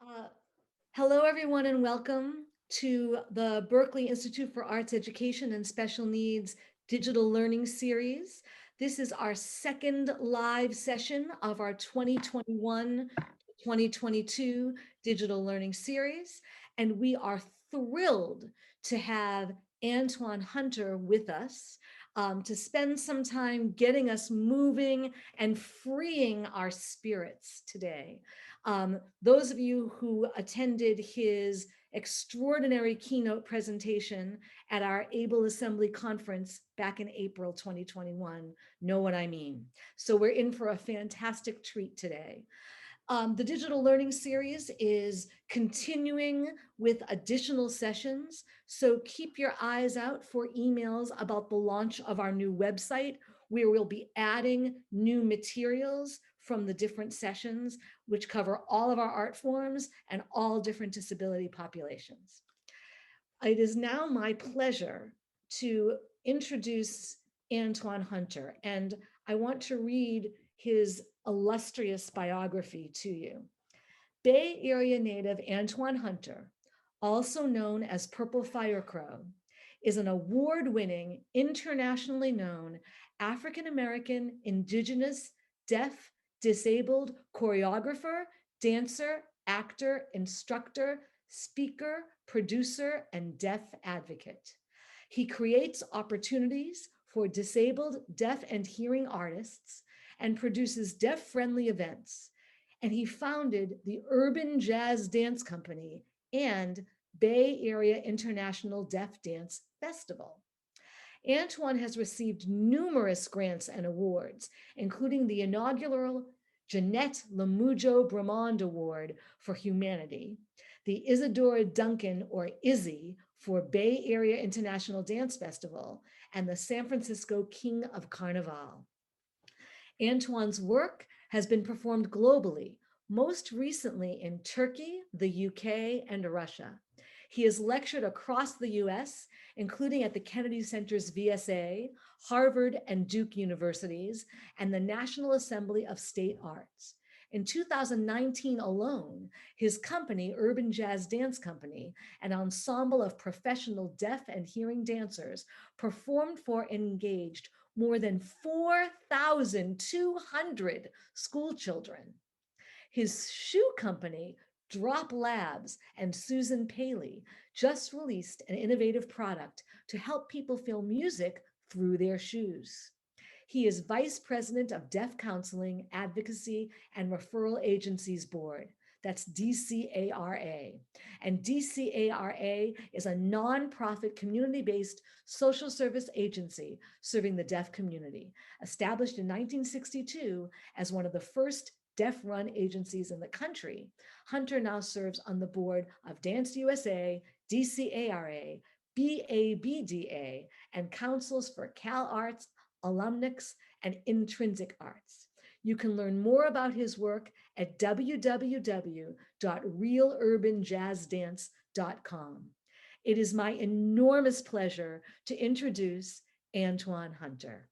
Uh, Hello, everyone, and welcome to the Berklee Institute for Arts Education and Special Needs Digital Learning Series. This is our second live session of our 2021-2022 Digital Learning Series, and we are thrilled to have Antoine Hunter with us to spend some time getting us moving and freeing our spirits today. Those of you who attended his extraordinary keynote presentation at our Able Assembly Conference back in April 2021 know what I mean. So we're in for a fantastic treat today. The Digital Learning Series is continuing with additional sessions, so keep your eyes out for emails about the launch of our new website, where we'll be adding new materials from the different sessions, which cover all of our art forms and all different disability populations. It is now my pleasure to introduce Antoine Hunter, and I want to read his illustrious biography to you. Bay Area native Antoine Hunter, also known as Purple Firecrow, is an award-winning, internationally known African-American, Indigenous, deaf, disabled choreographer, dancer, actor, instructor, speaker, producer, and deaf advocate. He creates opportunities for disabled, deaf, and hearing artists and produces deaf-friendly events. And he founded the Urban Jazz Dance Company and Bay Area International Deaf Dance Festival. Antoine has received numerous grants and awards, including the inaugural Jeanette Lamujo Bramond Award for Humanity, the Isadora Duncan, or Izzy, for Bay Area International Dance Festival, and the San Francisco King of Carnival. Antoine's work has been performed globally, most recently in Turkey, the UK, and Russia. He has lectured across the US, including at the Kennedy Center's VSA, Harvard and Duke universities, and the National Assembly of State Arts. In 2019 alone, his company, Urban Jazz Dance Company, an ensemble of professional deaf and hearing dancers, performed for and engaged more than 4,200 school children. His shoe company, Drop Labs, and Susan Paley just released an innovative product to help people feel music through their shoes. He is Vice President of Deaf Counseling, Advocacy, and Referral Agencies Board. That's DCARA. And DCARA is a nonprofit community-based social service agency serving the deaf community, established in 1962 as one of the first deaf-run agencies in the country. Hunter now serves on the board of Dance USA, DCARA, BABDA, and counsels for Cal Arts, Alumnix, and Intrinsic Arts. You can learn more about his work at www.realurbanjazzdance.com. It is my enormous pleasure to introduce Antoine Hunter.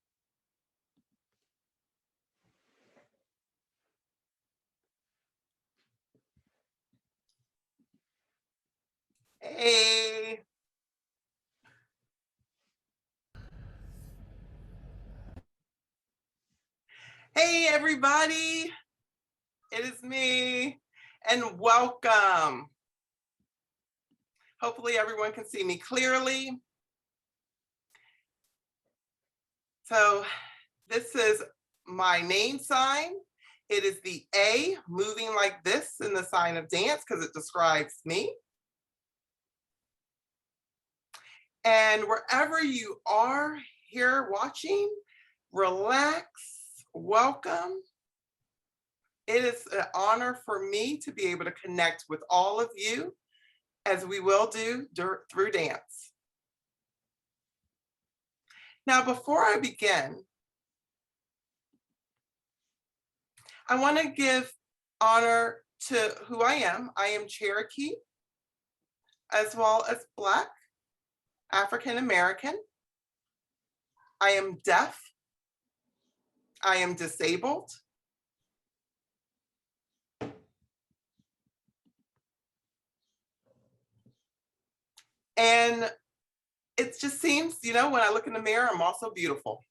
Hey. Hey, everybody. It is me, and welcome. Hopefully everyone can see me clearly. So this is my name sign. It is the A moving like this in the sign of dance because it describes me. And wherever you are here watching, relax, welcome. It is an honor for me to be able to connect with all of you, as we will do through dance. Now, before I begin, I want to give honor to who I am. I am Cherokee, as well as Black, African American. I am deaf. I am disabled. And it just seems, when I look in the mirror, I'm also beautiful.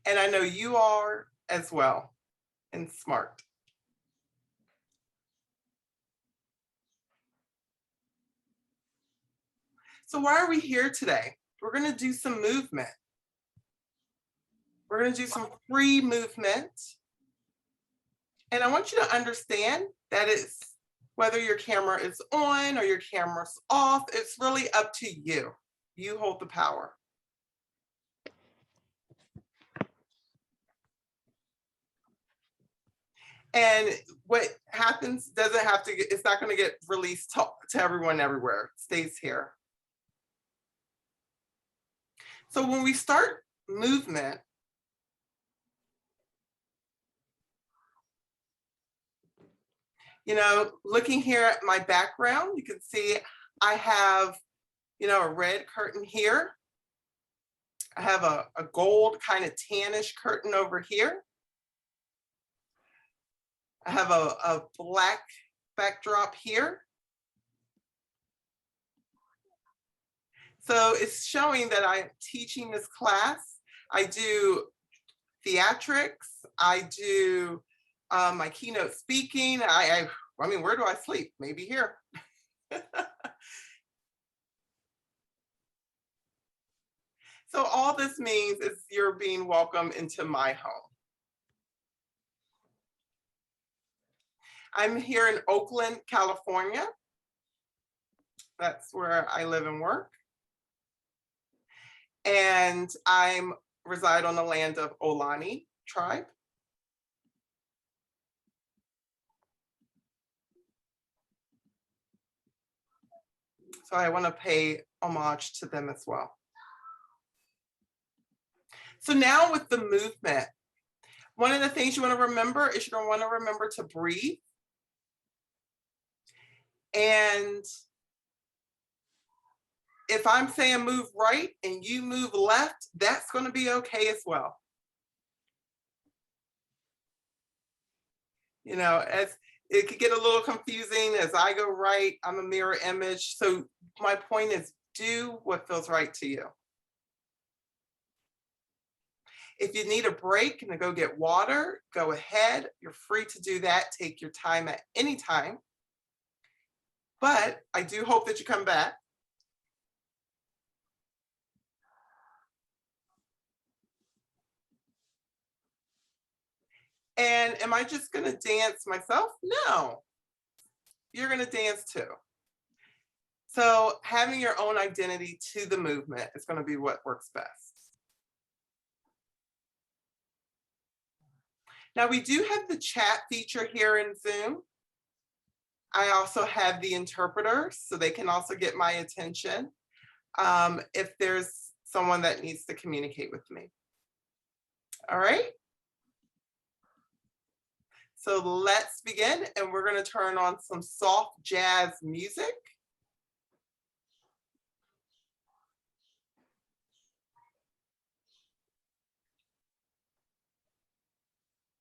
And I know you are as well, and smart. So why are we here today? We're going to do some movement. We're going to do some free movement. And I want you to understand that it's whether your camera is on or your camera's off, it's really up to you. You hold the power. And what happens doesn't have to get, it's not going to get released to everyone everywhere. It stays here. So when we start movement, looking here at my background, you can see I have, a red curtain here. I have a gold kind of tannish curtain over here. I have a black backdrop here. So it's showing that I'm teaching this class. I do theatrics. I do my keynote speaking. I mean, where do I sleep? Maybe here. So all this means is you're being welcomed into my home. I'm here in Oakland, California. That's where I live and work. And I reside on the land of Ohlone tribe. So I want to pay homage to them as well. So now with the movement, one of the things you want to remember is you're going to want to remember to breathe. And if I'm saying move right and you move left, that's going to be okay as well. As it could get a little confusing as I go right, I'm a mirror image. So my point is do what feels right to you. If you need a break and to go get water, go ahead. You're free to do that. Take your time at any time. But I do hope that you come back. And am I just going to dance myself? No, you're going to dance too. So having your own identity to the movement is going to be what works best. Now we do have the chat feature here in Zoom. I also have the interpreters, so they can also get my attention if there's someone that needs to communicate with me. All right. So let's begin, and we're going to turn on some soft jazz music.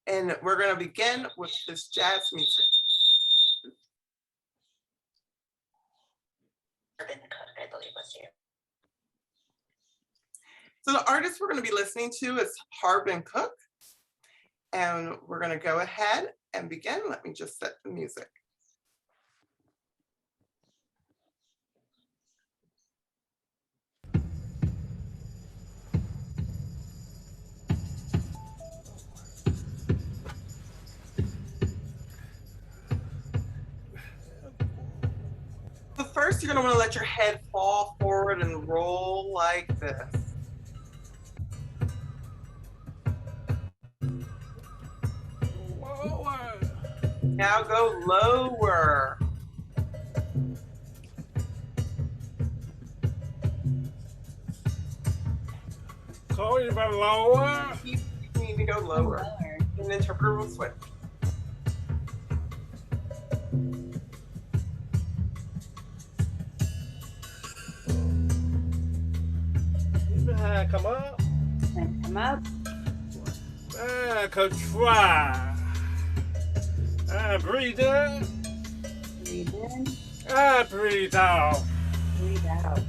And we're going to begin with this jazz music. I believe was here. So the artist we're going to be listening to is Harbin Cook. And we're going to go ahead and begin. Let me just set the music. So first, you're going to want to let your head fall forward and roll like this. Now go lower. Call it about lower. You need to go lower. And the interpreter will switch. Come up. And come up. Try. Breathe in. Breathe in. I breathe out. Breathe out.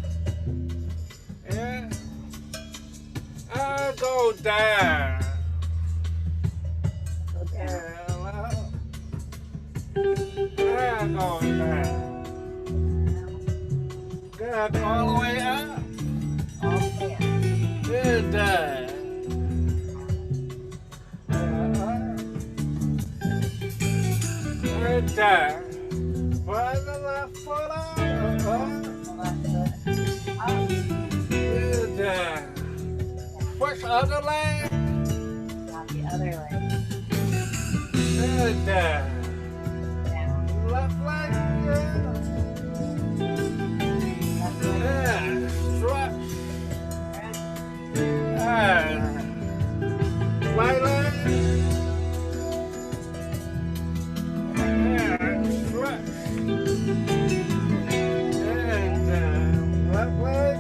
Yeah. I go down. Go down. Yeah, I go down. Good, all the way up. All the way up. Good day. Good day. Put the left foot up. The left foot up. Good day. Push other leg. Now the other leg. Good day. Down. Left leg. Left leg. Yeah. Stretch. Stretch. Right leg. Yeah. Stretch. And left leg.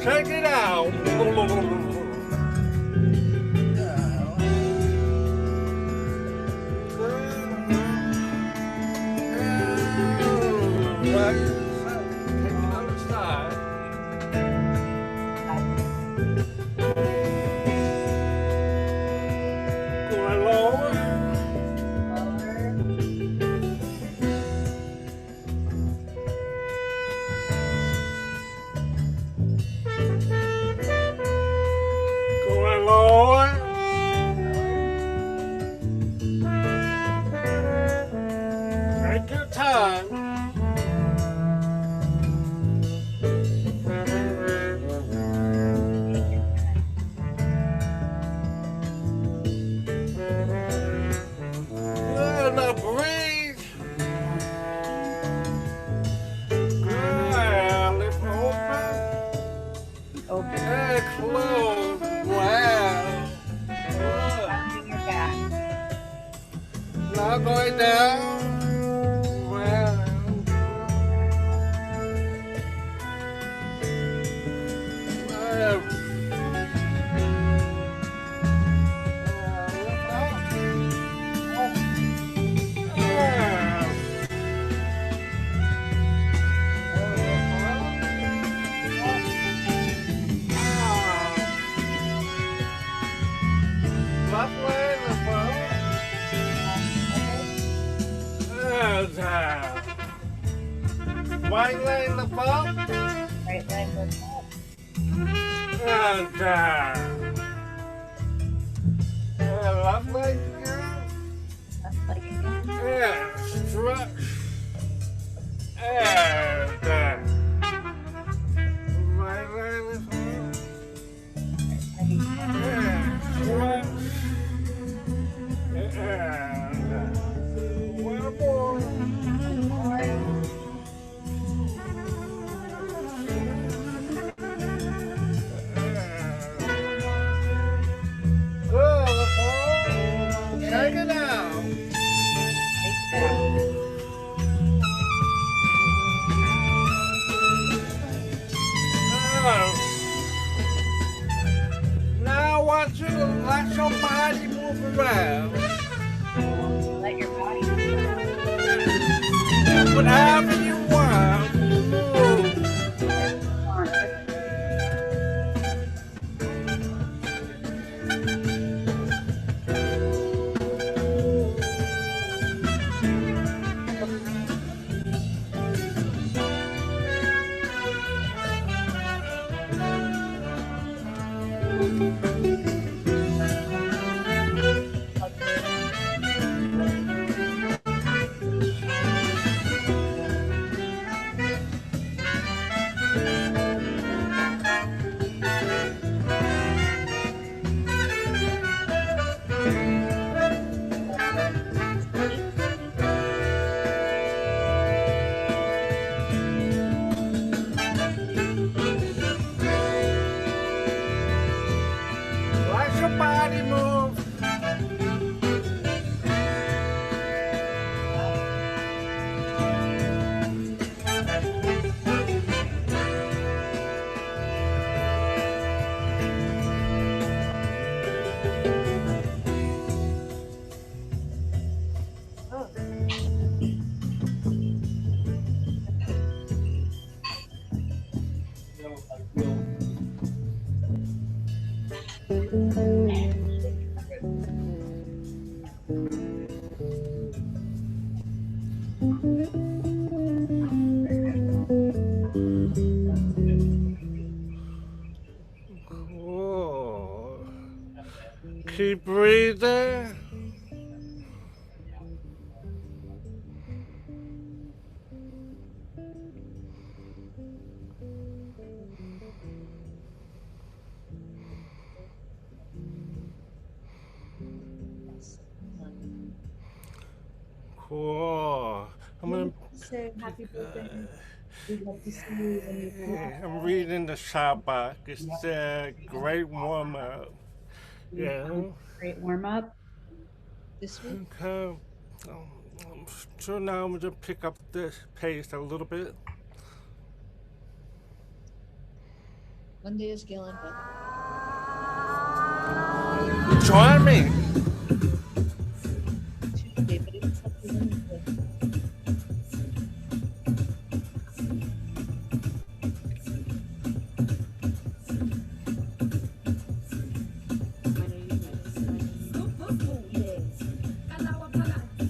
Check it out. Lower. Going lower. Take your time. Good, now breathe. Good, lift open. Open. Hey, close. Wow. Good. Rounding your back. Now going down. Wow. Right leg lift up Right leg lift up. and down. Left leg again. Left leg again. And stretch. And down. Right leg lift up Right leg again. and stretch. And one more. More. Check it out. Take that. Now I want you to let your body move around. Let your body move. Whatever you want. Move. Whoa. Keep breathing. Cool. I'm gonna. Say happy birthday. We'd love to see you when you come out. I'm reading the Shabbat. It's a great warm up. Yeah. Great warm up. This week. Okay. So now I'm gonna pick up the pace a little bit. Monday is Galen, but Join me. Tuesday, but it's up to Wednesday.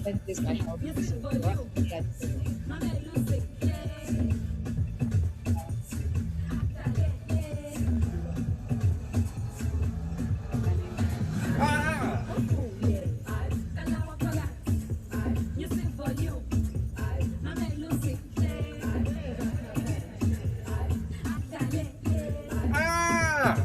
Wednesday's my health. So we're up to that. Ah. Ah.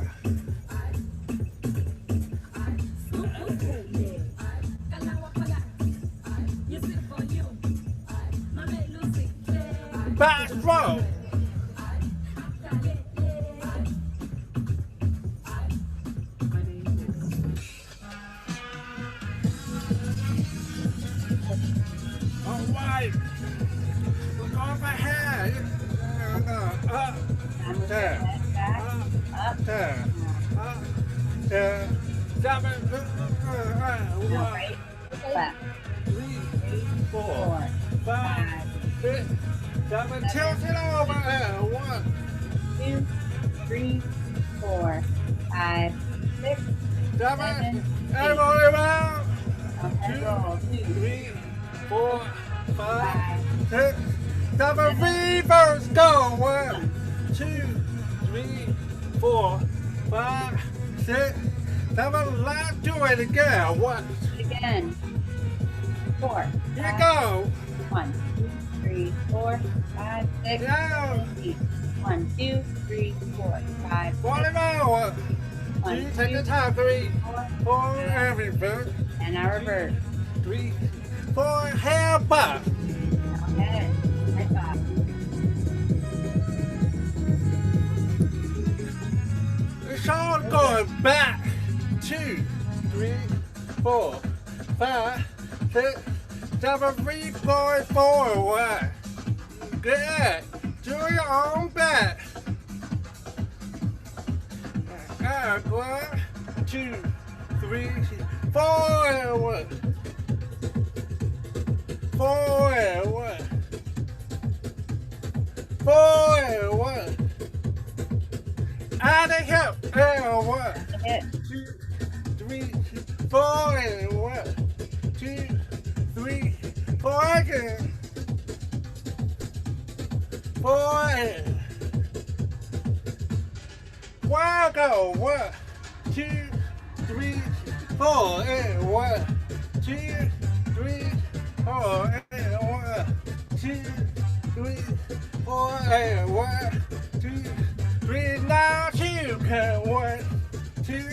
Back row. All right. Look over here. Up. There. Up. There. Up. There. 7. Now 1, right. Left. 3, 4, 4. 5, 6, 7. Tilt it over here. 1, 2, 3, 4, 5, 6. 7. Everybody around. Okay, roll. 2, 3, 4, 5, 5, 6, 7. Reverse go. 1, 2, 3, 4, 5, 6, 7. Let's do it again. 1. again. 4. Here you go. 1, 2, 3, 4, 5, 6, Down. 8. 1, 2, 3, 4, 5, 6. One more. 1, 2. Take 2, the time. 3, 4, 4. Everything. and now reverse. 3, 4. Hand back. Okay. Right back. It's all going back. 2, 3, 4, 5, 6, 7. 3, 4, 1. Good. Do your own back. 1, 2, 3, 4, 1. 4, 1. 4, 1. Out of hip. 1, Hit. 2, 3, 4, 1, 2, 3, 4 again. 4. One go. 1, 2, 3, 4, 1, 2, 3, 4, 1, 2, 3, 4, 1, 2, 3. Now you can 1, 2.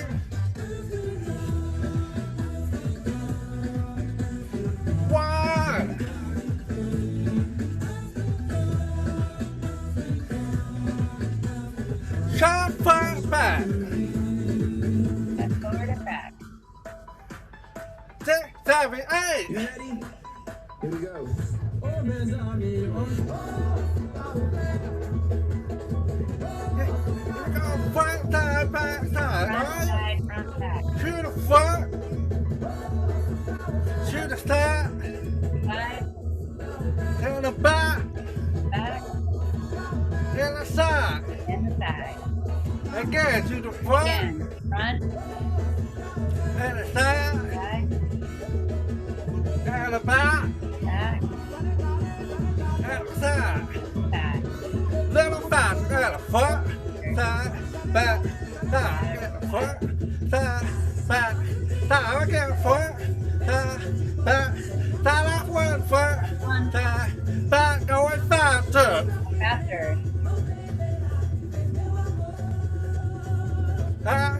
One. Jump front back. Step forward and back. 6, 7, 8. You ready? Here we go. Here we go. Front side, back side. Front Right? side, front back. To the front. To the side. Side, To the back. back, To the side. and the side. Again, to the front. Again, front, And the side. side, And the back. back, front, side, back, side, front, side, back, side again, front, side, back, side off one, front, side, back, going faster. Faster.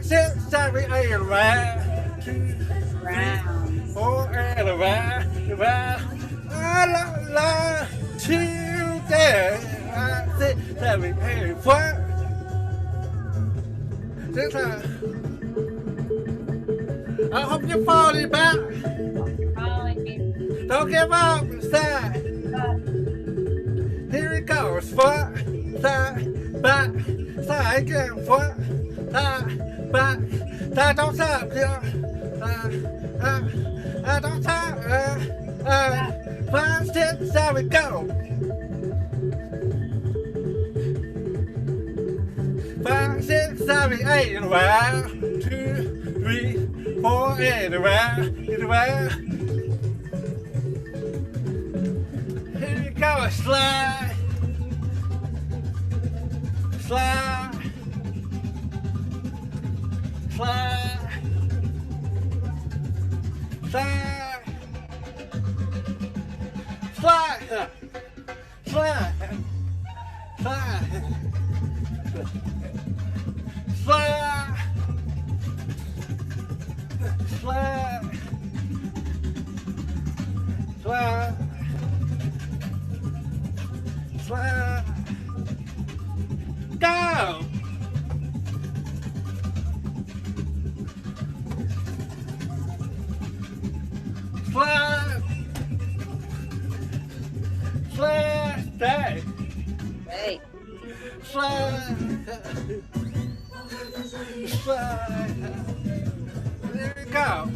6, 7, 8, around, 2, 3, Round. 4, and around, la la, 2, there, 6, 7, 8, 4, 6, 7. I hope you're falling back. Falling. Don't give up, side. Here it goes, front, side, back, side again, front, side, back, side, don't stop, don't stop, 5, 6, 7, go. 5, 6, 7, 8, and around, 2, 3, 4, and around, and around. Here you go, slide, slide, slide, slide, slide, slide, slide, slide, slide, slide. Slide. Go! Slide. Slide. Stay. Hey. Slide. Slide. There you go.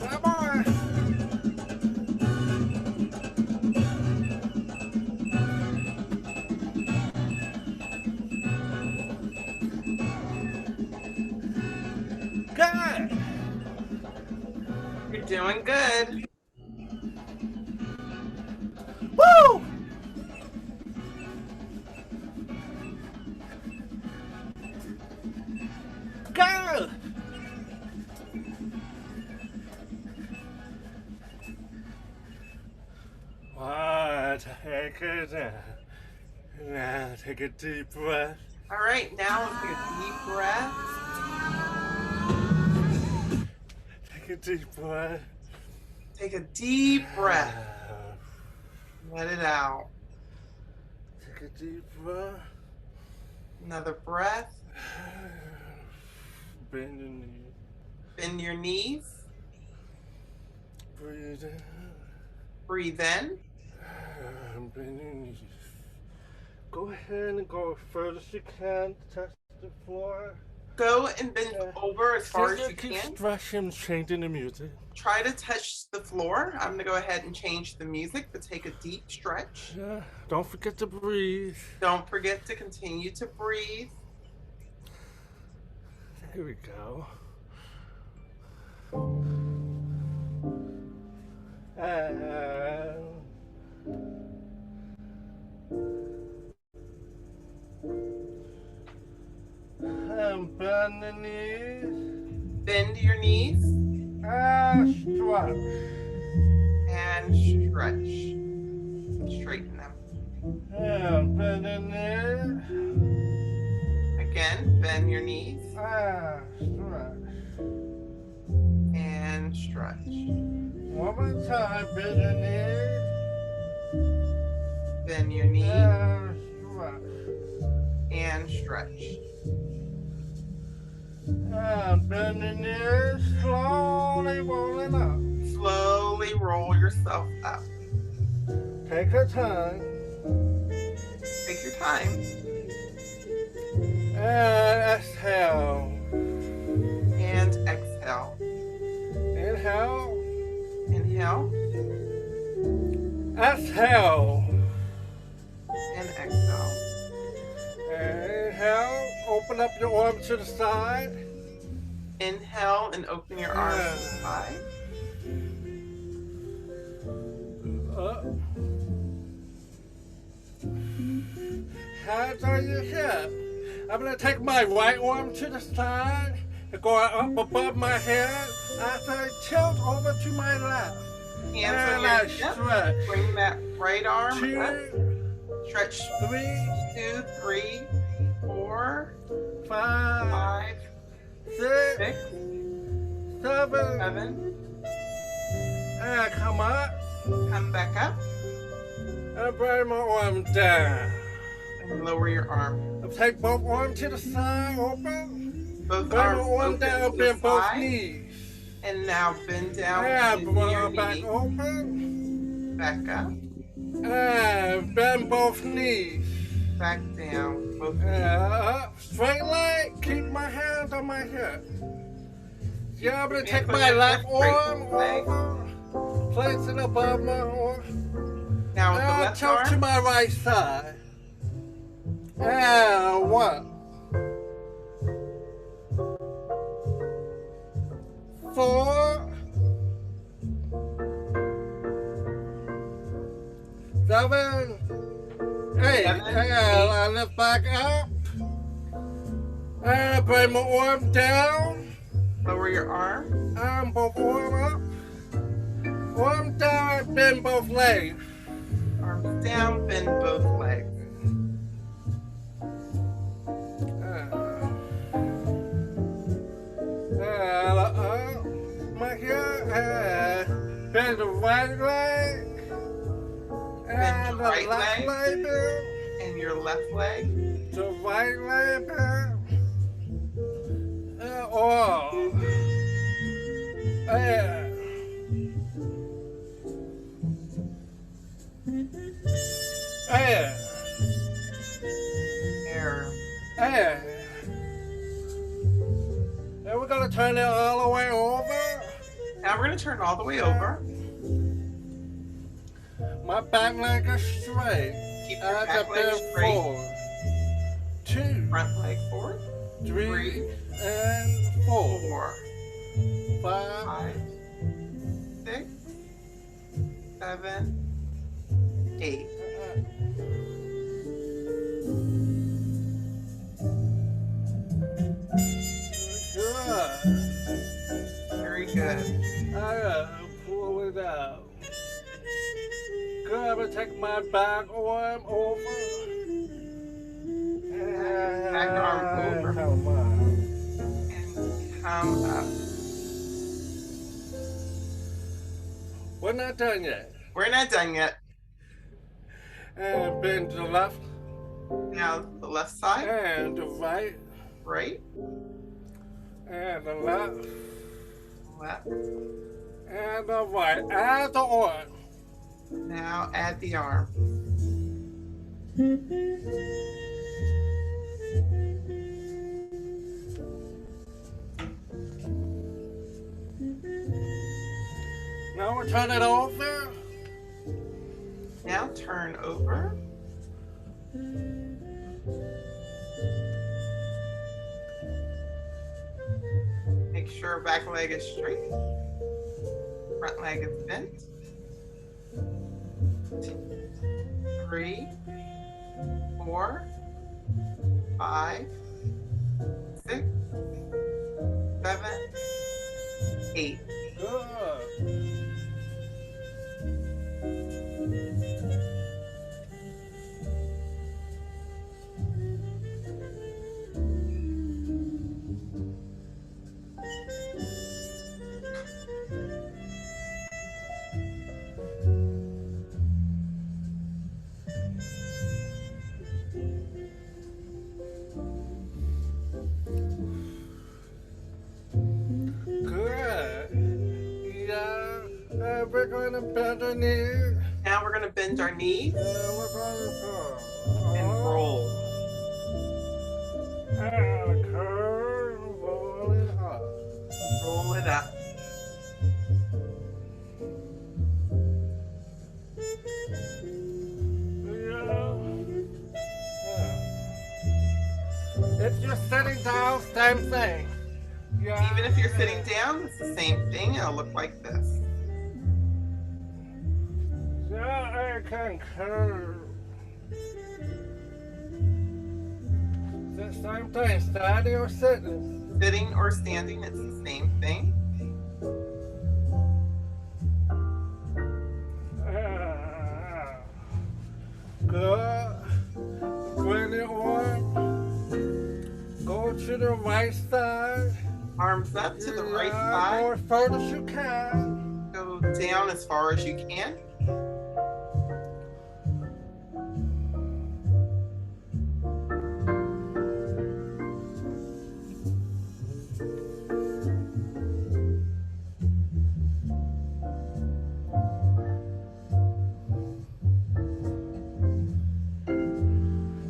Come on. Good. You're doing good. Woo! Go! One, take it down. Now take a deep breath. All right, now let's take a deep breath. Take a deep breath. Take a deep breath. Let it out. Take a deep breath. Another breath. Bend your knees. Bend your knees. Breathe in. Breathe in. Bend your knees. Go ahead and go as further as you can. Touch the floor. Go and bend over as far as you Keep can. stretching, changing the music. Try to touch the floor. I'm gonna go ahead and change the music, but take a deep stretch. Yeah. Don't forget to breathe. Don't forget to continue to breathe. There we go. And bend the knees. Bend your knees Stretch. and stretch. Straighten them. And bend the knees. Again, bend your knees Stretch. and stretch. One more time, bend the knees. Bend your knees Stretch. and stretch. And bend the knees slowly. slowly rolling up. Slowly roll yourself up. Take your time. Take your time. And exhale. And exhale. Inhale. Inhale Exhale. and exhale. Inhale. Open up your arm to the side. Inhale and open your arms to the side. Up. Hands on your hip. I'm going to take my right arm to the side and go up above my head as I tilt over to my left. Hands And on your I hip. stretch. Bring that right arm up. 2, Stretch 3, 2, 3, 4, 5, 5, 6, 6, 7, 7. and come up Come back up and bring my arm down. and lower your arm. Take both arms to the side, open. Both Bring my arms arm open down, to the bend both side. knees. And now bend down. And bend your arm back knee. open. Back up. And bend both knees. Back down. Both And knees. up. Straight leg. Keep my hands on my hip. Yeah, I'm going to Hands take on my your left hip, straight arm leg. over. Place it above my arm. Now with the And left tilt to arm. my right side. And 1, 4, 7, 8. Seven, And I lift back up. And bring my arm down. Lower your arm. And both arm up. Arm down, bend both legs. Arms down. Bend both legs. My here, bend the right leg. And the the right left leg down. And your left leg. The right leg down. Oh. Yeah. Yeah. Air. Yeah. Then we're gonna turn it all the way over. Now we're going to turn all the way over. My back leg is straight. Keep your As I back leg bend straight. forward. 2, Front leg forward. 3, and 4. 4, 5, 5, 6, 7, 8. Good. Very good. Pull it out. Good. I'm gonna take my back arm over. Back arm over. Come on. And come up. We're not done yet. We're not done yet. And bend to the left Now the left side. and the right Right. and the left Left. and the right. Add the arm. Now add the arm. Now we'll turn it over. Now turn over. Make sure back leg is straight. Front leg is bent. 3, 4, 5, 6, 7, 8. Good. Good. gonna bend our knees. Now we're gonna bend our knees We're gonna go. and roll. And curve, roll it up. Roll it up. If you're sitting down, same thing. Yeah. Even if you're sitting down, it's the same thing. It'll look like this. Yeah, I can curve. The same thing, standing or sitting. Sitting or standing, it's the same thing. Good. Bring it on. Go to the right side. Arms up to the right Go side. as far as you can. Go down as far as you can.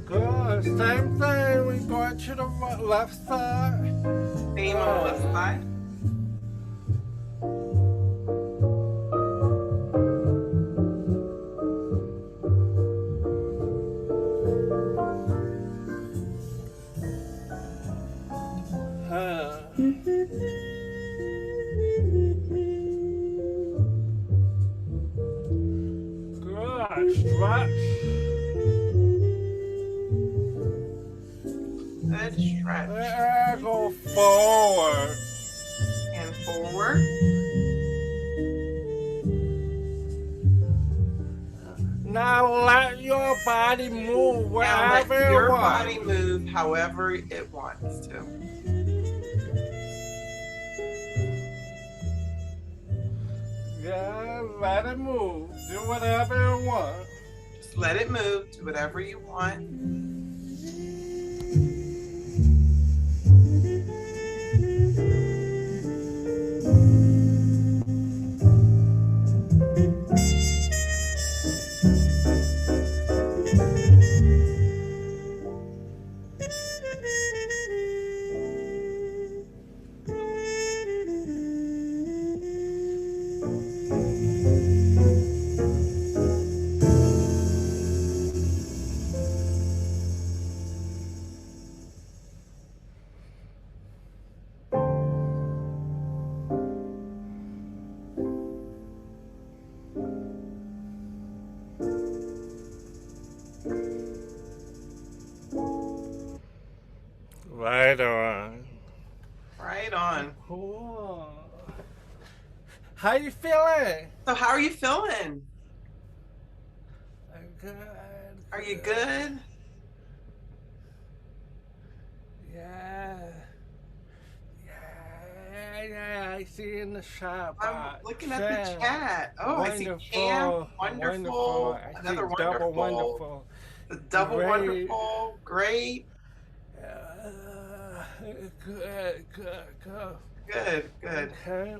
Good. Same thing. We go to the left side. Same on the left side. Good. Stretch. Good stretch. And go forward. And forward. Now let your body move Now let wherever your you want. body move however it wants to. Yeah, let it move. Do whatever you want. Just let it move. Do whatever you want. Right on. Right on. Cool. How you feeling? So how are you feeling? I'm good. Are you good? Yeah. Yeah, I see you in the shop. I'm looking at the chat. Oh, I see Wonderful. Cam. Wonderful. I see Another double wonderful. wonderful. The double Great. wonderful. Great. Good. Good. Good. Okay.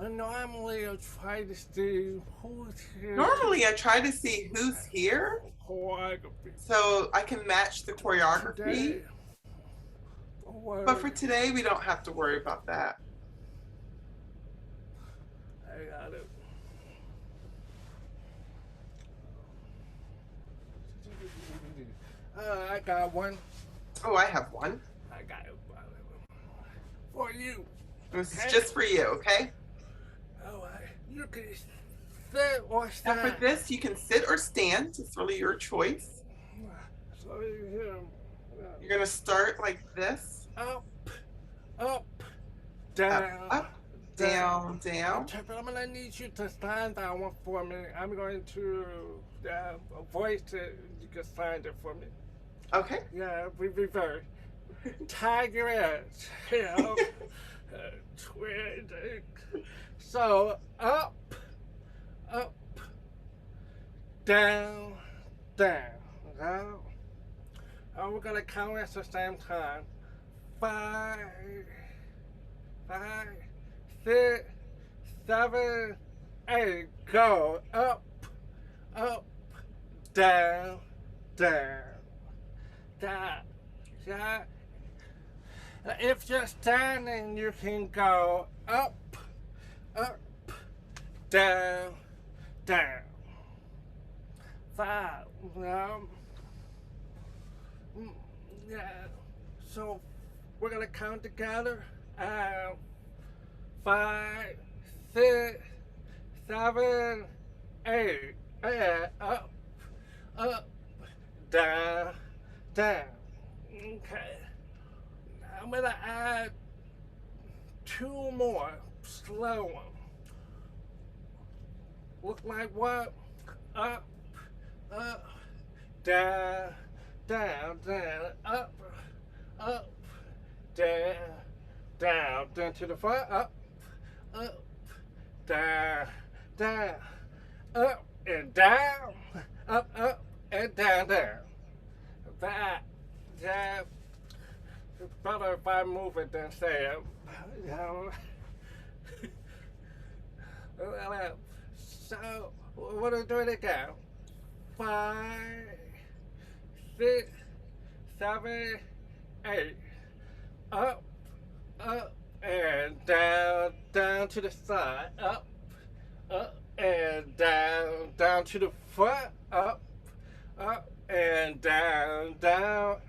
Normally I try to see who's here. Normally, I try to see who's here Choreography. so I can match the choreography. Today, don't worry. But for today, we don't have to worry about that. I got it. I got one. Oh, I have one. I got it. For you. This is Okay. just for you, okay? Oh, you can sit or Now stand. for this, you can sit or stand. It's really your choice. So you You're gonna start like this. up, down, Up, down, down. But I'm gonna need you to stand that one for me. I'm going to voice it. You can stand it for me. Okay. Yeah, reverse. Tag your edge. You know, twist. So up, down. Now, we're gonna count at the same time. 5, 6, 7, 8, go up, up, down, down, down. Yeah. If you're standing, you can go up, up, down, down. 5, yeah. So we're gonna count together. 5, 6, 7, 8, and up, up, down, down. Okay. I'm gonna add 2 more slow ones. Look like what? Up, up, down, down, down, up, up, down, down, down to the front, up, down, down, up and down, up and down, down. That, it's better if I move it than say it. You know? So, what are we doing again? 5, 6, 7, 8. Up, up, and down, down to the side. Up, up, and down to the front. Up, up, and down,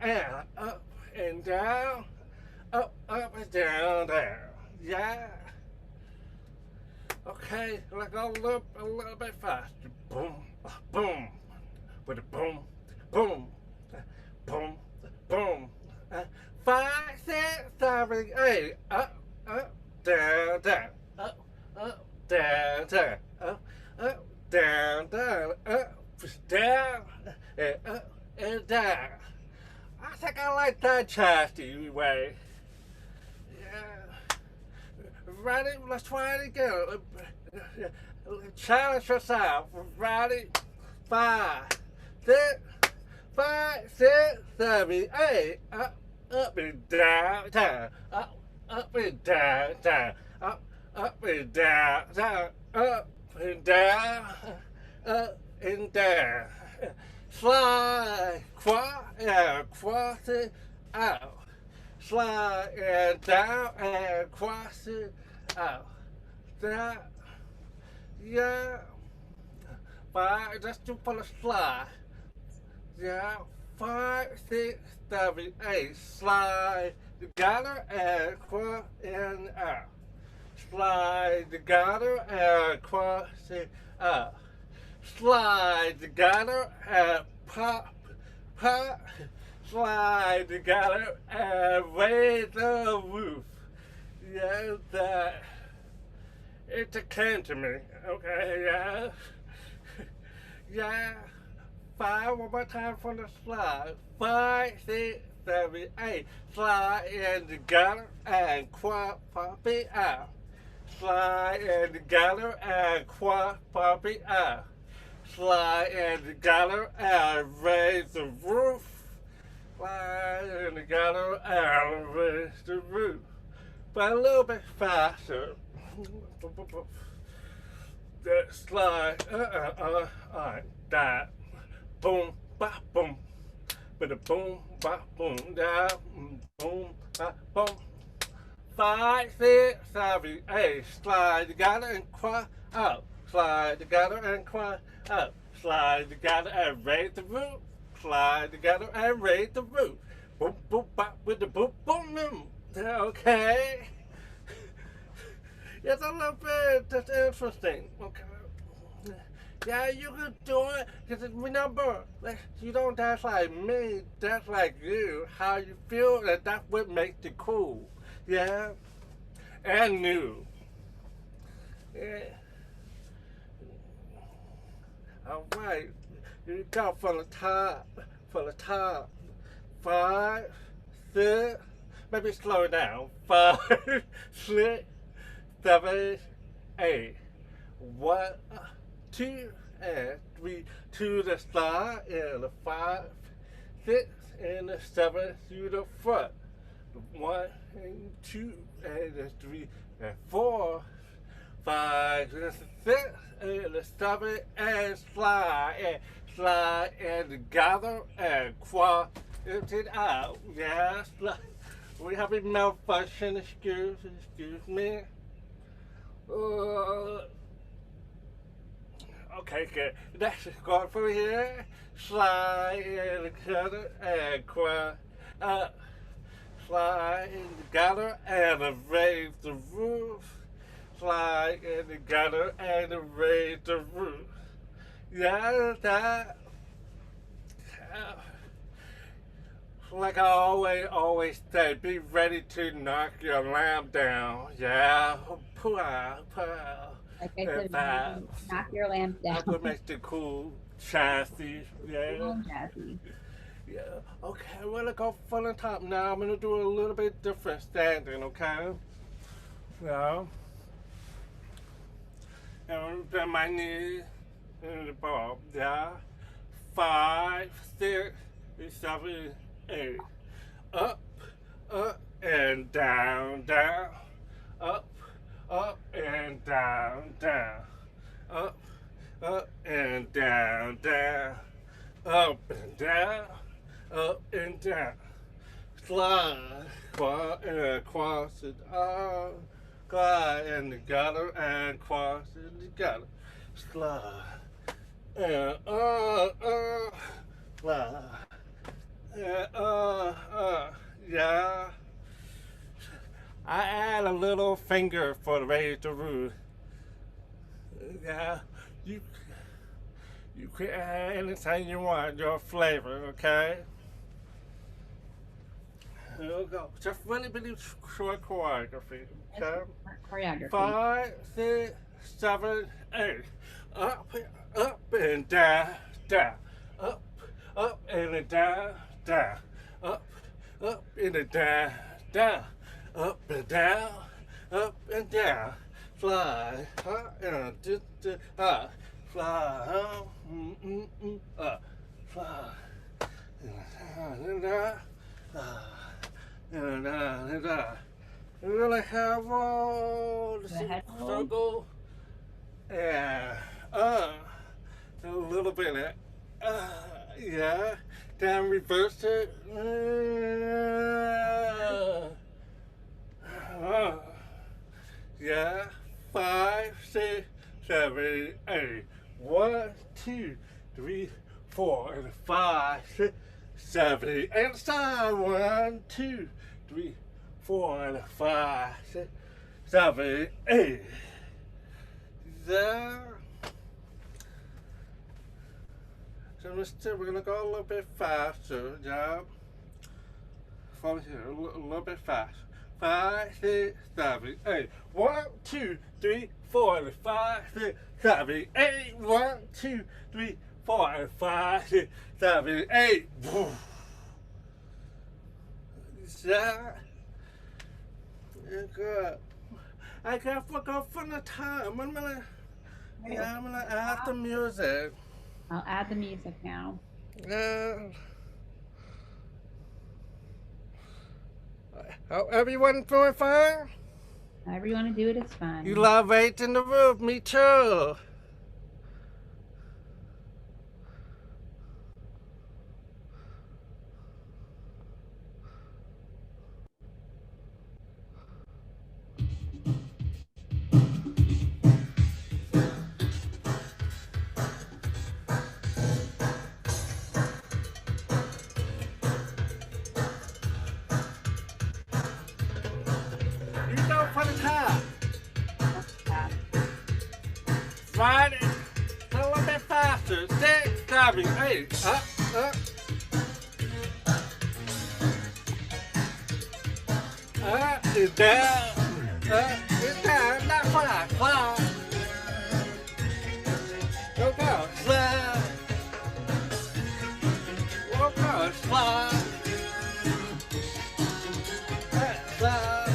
and up, and down. Up, and down, down. Yeah. Okay, let's go a little bit faster. Boom, boom, with a boom, boom, boom, boom. 5, 6, 7, 8. Up, down, down. Up, down, down. Up, down, down. Up, down, and up, and down. I think I like that chassis way. Yeah. Ready? Let's try it again. Challenge yourself. Ready? 5, 6, 7, 8. Up and down, down. Up and down, down. Up and down, down. Up and down, up and down. Slide, cross it out. Slide and down and cross it out. That, yeah. 5, just do for the slide. Yeah. 5, 6, 7, 8. Slide together and cross and out. Slide together and cross it out. Slide together and pop, pop. Slide together and raise the roof. Yeah, that. It came to me. Okay, yeah. Yeah. 5, one more time from the slide. 5, 6, 7, 8. Slide in together and pop it out. Slide in together and pop it out. Slide in together and raise the roof. Slide in together and raise the roof. But a little bit faster. That slide, alright, that. Boom, ba, boom. With a boom, ba, boom, down, boom, ba, boom. 5, 6, 7, 8. Slide together and cross out. Slide together and cross out. Slide together and raise the roof. Slide together and raise the roof. Boom, boom, bop with the boom, boom, boom. Okay. It's a little bit that's interesting. Okay. Yeah, you can do it. Because remember, you don't dance like me, dance like you. How you feel, and that's what makes it cool. Yeah? And new. Yeah. Alright. You go from the top. From the top. 5, 6. Maybe slow it down. 5, 6, 7, 8. 1, 2, and 3 to the side, and the 5, 6, and the 7 to the front. 1 and 2 and 3 and 4, 5, 6, and 7, and slide and gather and cross it out. Yes, we have a malfunction. Excuse me. Okay, good. Next, go from here. Slide and gather and cross up. Slide and gather and raise the roof. Slide and gather and raise the roof. Yeah, that. Like I always say, be ready to knock your lamp down. Yeah, pull out. Like I said, knock your lamp down. That's what makes the cool chassis. Yeah. Cool chassis. Yeah. Okay, we're gonna go from the top now. I'm gonna do a little bit different standing, okay? Yeah. And bend my knees in the ball. Yeah. 5, 6, 7, 8. Up, and down. Up, and down. Up, and down. Up and down. Up and down. Slide, cross it out. Glide in the gutter and cross in the gutter. Slide. And slide. And yeah. I add a little finger for the raise the roof. Yeah. You can add anything you want, your flavor, okay? Here we go. Just really short choreography, okay? Choreography. 5, 6, 7, 8. Up and down. Up and down. Up and down. Up and down. Fly. Fly. Fly. We're gonna have all the circle and a little bit of yeah. Then reverse it. Yeah. 5, 6, 7, 8. 1, 2, 3, 4, and 5, 6, 7, and side. 1, 2, 3, 4, and 5, 6, 7, 8. There. So we're gonna go a little bit faster, yeah. From here, a little bit faster. 5, 6, 7, 8. 1, 2, 3, 4, and 5, 6, 7, 8. 1, 2, 3, 4, and 5, 6, 7, 8. Yeah. Good. I can't forget from the time. I'm gonna add the music. I'll add the music now. Everyone doing fine? However you want to do it, it's fine. You love eight in the roof, me too. You go for the top. Friday, a little bit faster. 6, 7, 8. Up. Up and down. Up and down. Not fly. Go. Slide. Go. Slide. Slide.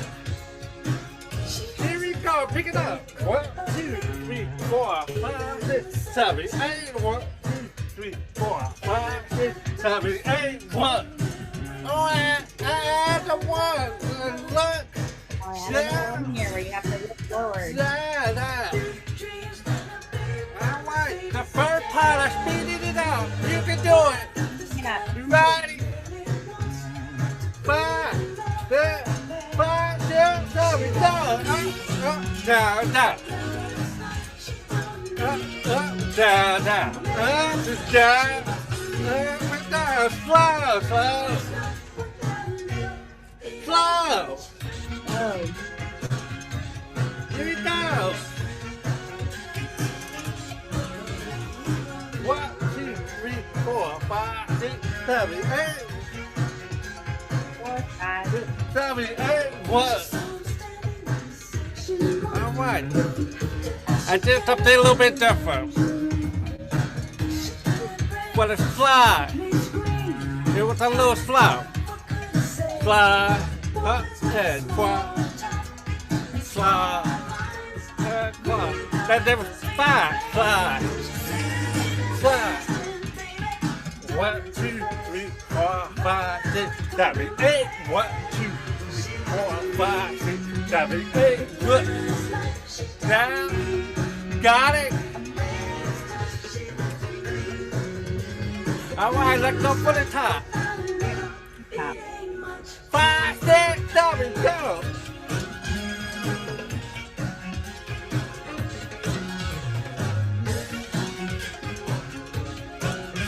Here we go. Pick it up. 1, 2, 3, 4, 5, 6, 7, 8. 1, 2, 3, 4, 5, 6, 7, 8. 1. Oh, add the 1. Look. Here where you have to look forward. Yeah. down, down. Down, down. Down. Down. Slow, slow. Slow. Oh, Here we go. 1, 2, 3, 4, 5, 6, 7, 8. 4, 5, 6, 7, 8. 1. All right. I did something a little bit different. For the slide, it was a little slow. Slide, up, and one. Slide, and one. Then there was 5 slide. Slide. 1, 2, 3, 4, 5, 6, 7, 8. 1, 2, 3, 4, 5, 6, 7, 8. Look. Down. Got it. All right, let's go for the top. top. 5, 6, 7, go.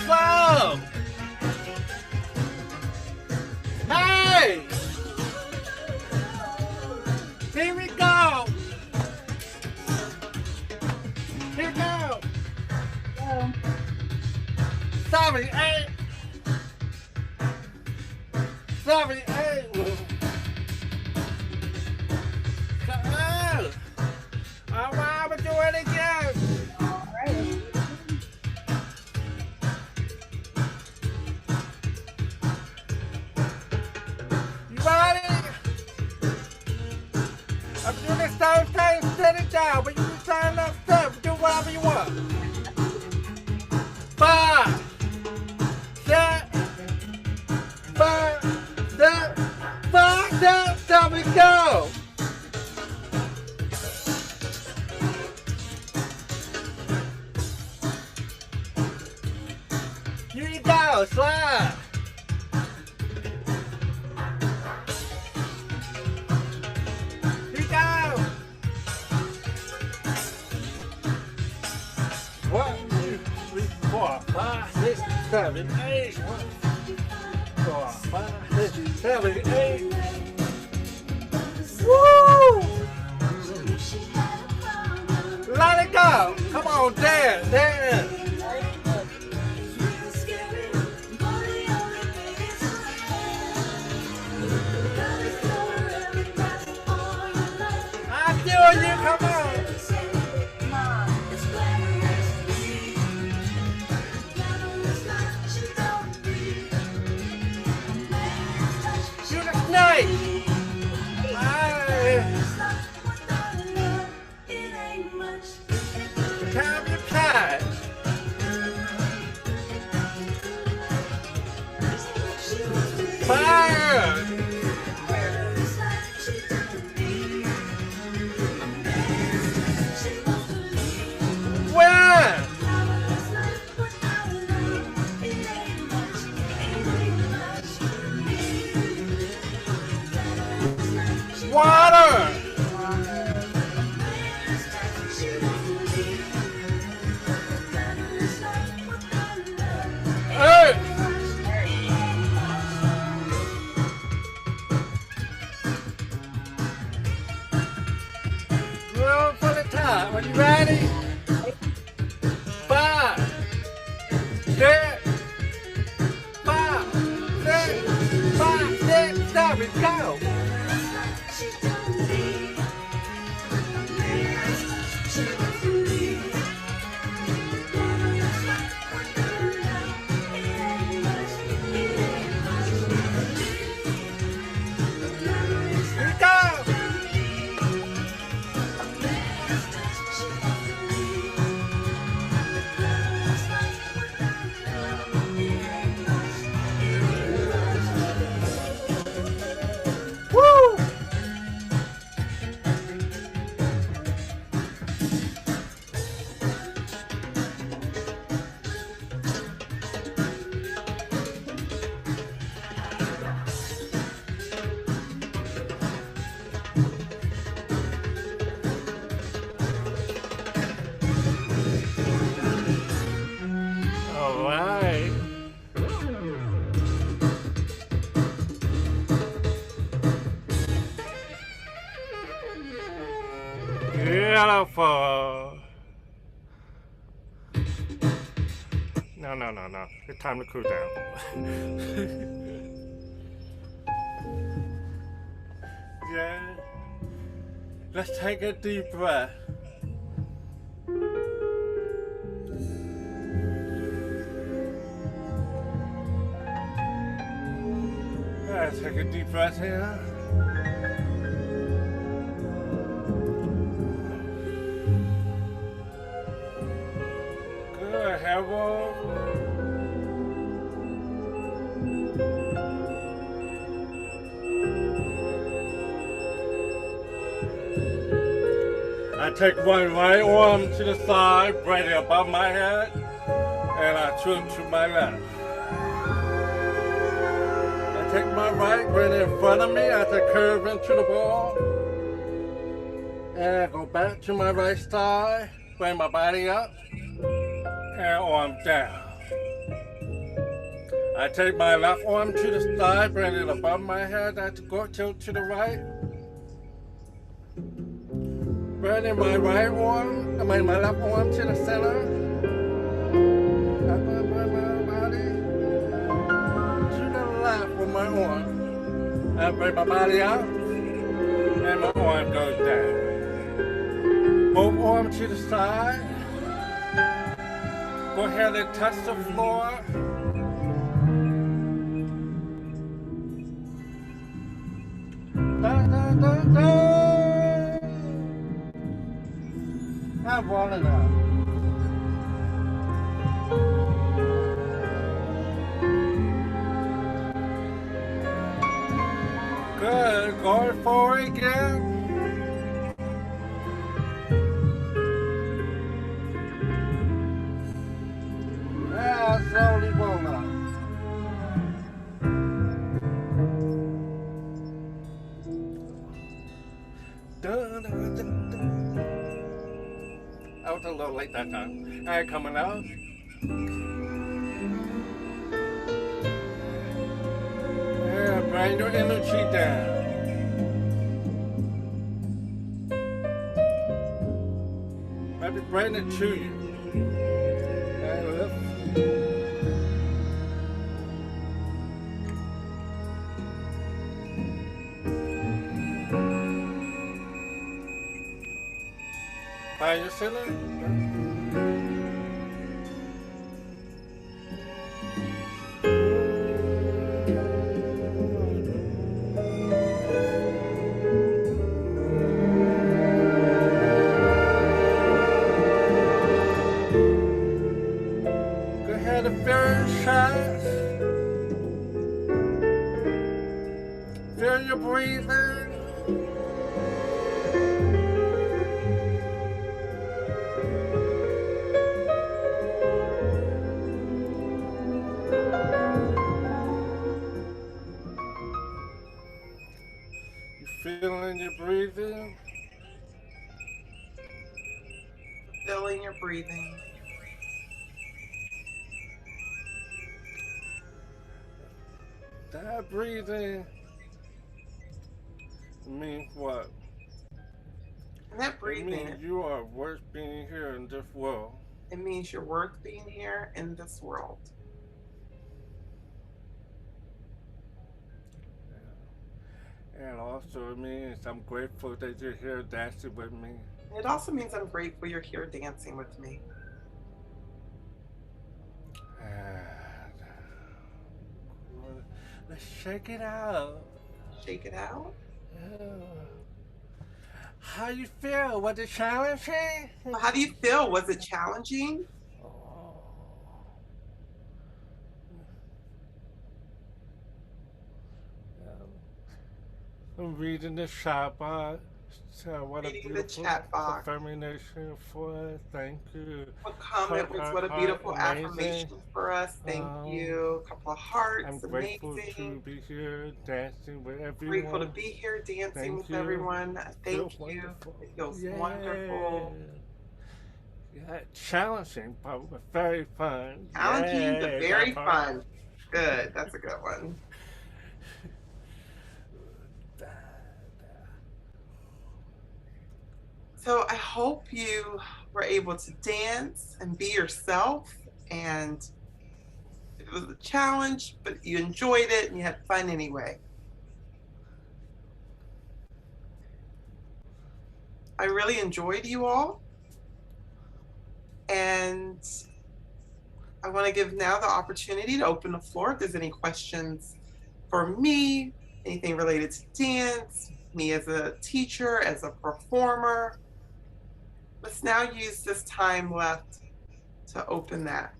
Slow. Hey. Here we go. Here we go. Go. 7, 8. 7, 8. All right, we're doing it again. All right. You ready? I'm doing this same thing, sit it down, but you can sign up step, do whatever you want. 5, 6, 5, 6, 5, 6, 7, go. Here you go, slide. Here you go. 1, 2, 3, 4, 5, 6, 7, 8. 1, 4, 5, 6, 7, 8. Woo! Let it go. Come on, dance, dance. I feel you, come on. Come on. Shoot a snake. Aye. Time your time. Fire. Win. Water. Earth. Roll for the top. Are you ready? 5, 6, 5, 6, 5, 6, 7, go. Here we go. settle for. No. It's time to cool down. Yeah. Let's take a deep breath. Take a deep breath here. Good, Harold. I take one right arm to the side, right above my head, and I turn to my left. I take my right, bring it in front of me, I take curve into the wall, and I go back to my right side, bring my body up, and arm down. I take my left arm to the side, bring it above my head, I go tilt to the right. Bringing my right arm, my left arm to the center. I bring my body to the left with my arm. I bring my body out, and my arm goes down. Both arms to the side. Go ahead and touch the floor. Da, da, da, da. I'm rolling up. Good, going forward again. Yeah, slowly roll up. Dun, dun, dun, dun. I was a little late that time. All right, coming out. Yeah, bring your energy down. Maybe bring it to you. And lift. Find your center. Go ahead and feel your shots. Feel your breathing. Feeling your breathing. Feeling your breathing. That breathing means what? And that It breathing, means you are worth being here in this world. it means you're worth being here in this world. And also it means I'm grateful that you're here dancing with me. It also means I'm grateful you're here dancing with me. And let's shake it out. Shake it out. Yeah. How you feel? Was it challenging? How do you feel? Was it challenging? I'm reading the chat box. What a Reading the beautiful chat box. affirmation for us. Thank you. What comment was what a beautiful Amazing. affirmation for us. Thank you. A couple of hearts. I'm grateful to Amazing. be here dancing with everyone. Grateful to be here dancing Thank with you. everyone. Feels Thank you. wonderful. It feels Yeah. wonderful. Yeah, challenging, but very fun. Challenging, but Yay, very that part. fun. Good. That's a good one. So I hope you were able to dance and be yourself, and it was a challenge, but you enjoyed it and you had fun anyway. I really enjoyed you all, and I want to give now the opportunity to open the floor if there's any questions for me, anything related to dance, me as a teacher, as a performer. Let's now use this time left to open that.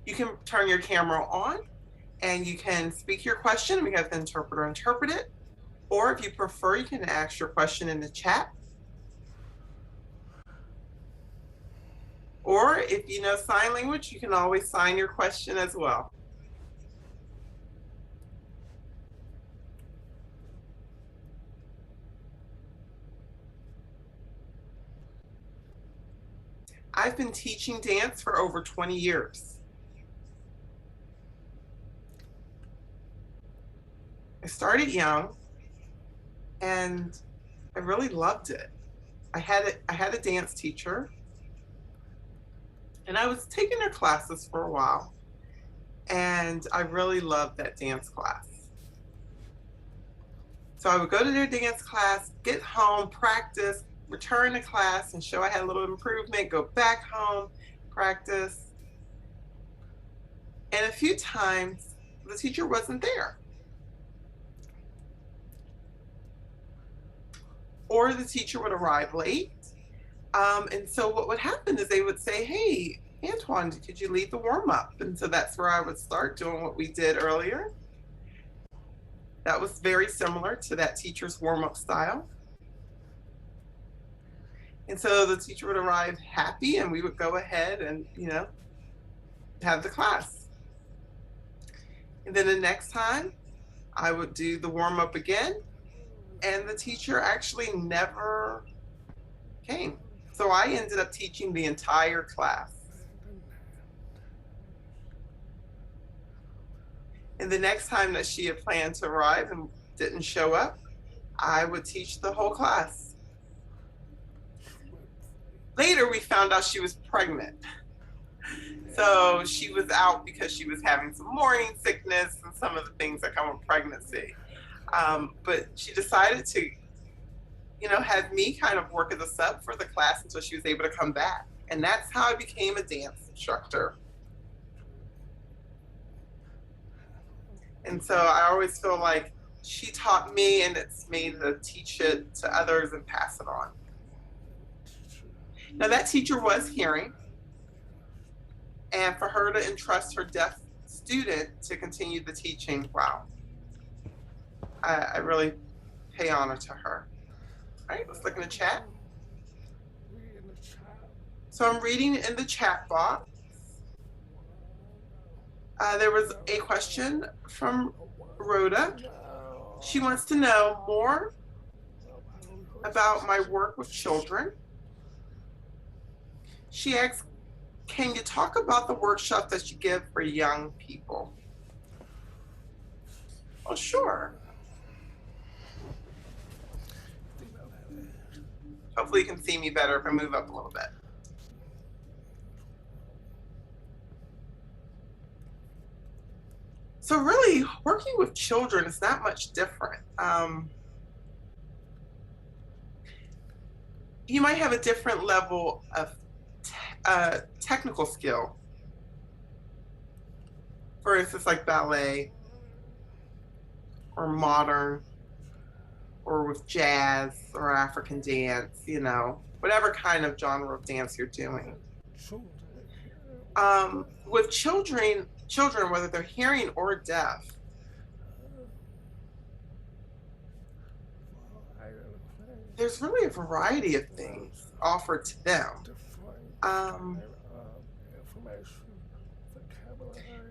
You can turn your camera on and you can speak your question. We have the interpreter interpret it. Or if you prefer, you can ask your question in the chat. Or if you know sign language, you can always sign your question as well. I've been teaching dance for over 20 years. I started young and I really loved it. I had a dance teacher and I was taking her classes for a while, and I really loved that dance class. So I would go to their dance class, get home, practice, return to class and show I had a little improvement, go back home, practice. And a few times the teacher wasn't there. Or the teacher would arrive late. And so what would happen is they would say, hey, Antoine, could you lead the warm up? And so that's where I would start doing what we did earlier. That was very similar to that teacher's warm up style. And so the teacher would arrive happy and we would go ahead and, have the class. And then the next time I would do the warm up again, and the teacher actually never came. So I ended up teaching the entire class. And the next time that she had planned to arrive and didn't show up, I would teach the whole class. Later, we found out she was pregnant. So she was out because she was having some morning sickness and some of the things that come with pregnancy. But she decided to, have me kind of work as a sub for the class until she was able to come back. And that's how I became a dance instructor. And so I always feel like she taught me, and it's me to teach it to others and pass it on. Now that teacher was hearing, and for her to entrust her deaf student to continue the teaching, wow. I really pay honor to her. All right, let's look in the chat. So I'm reading in the chat box. There was a question from Rhoda. She wants to know more about my work with children. She asks, can you talk about the workshop that you give for young people? Oh, sure. Hopefully you can see me better if I move up a little bit. So really, working with children is not much different. You might have a different level of technical skill. For instance, like ballet or modern, or with jazz or African dance, whatever kind of genre of dance you're doing. With children, whether they're hearing or deaf, there's really a variety of things offered to them.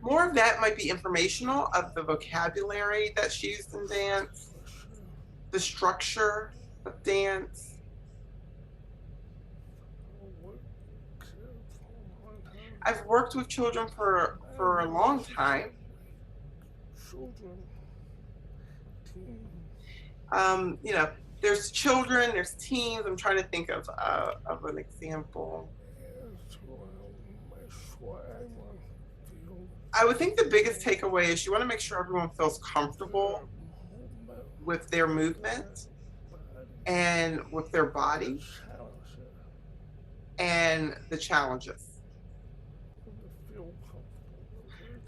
More of that might be informational, of the vocabulary that's used in dance, the structure of dance. I've worked with children for a long time. there's children, there's teens. I'm trying to think of an example. I would think the biggest takeaway is you want to make sure everyone feels comfortable with their movement and with their body and the challenges.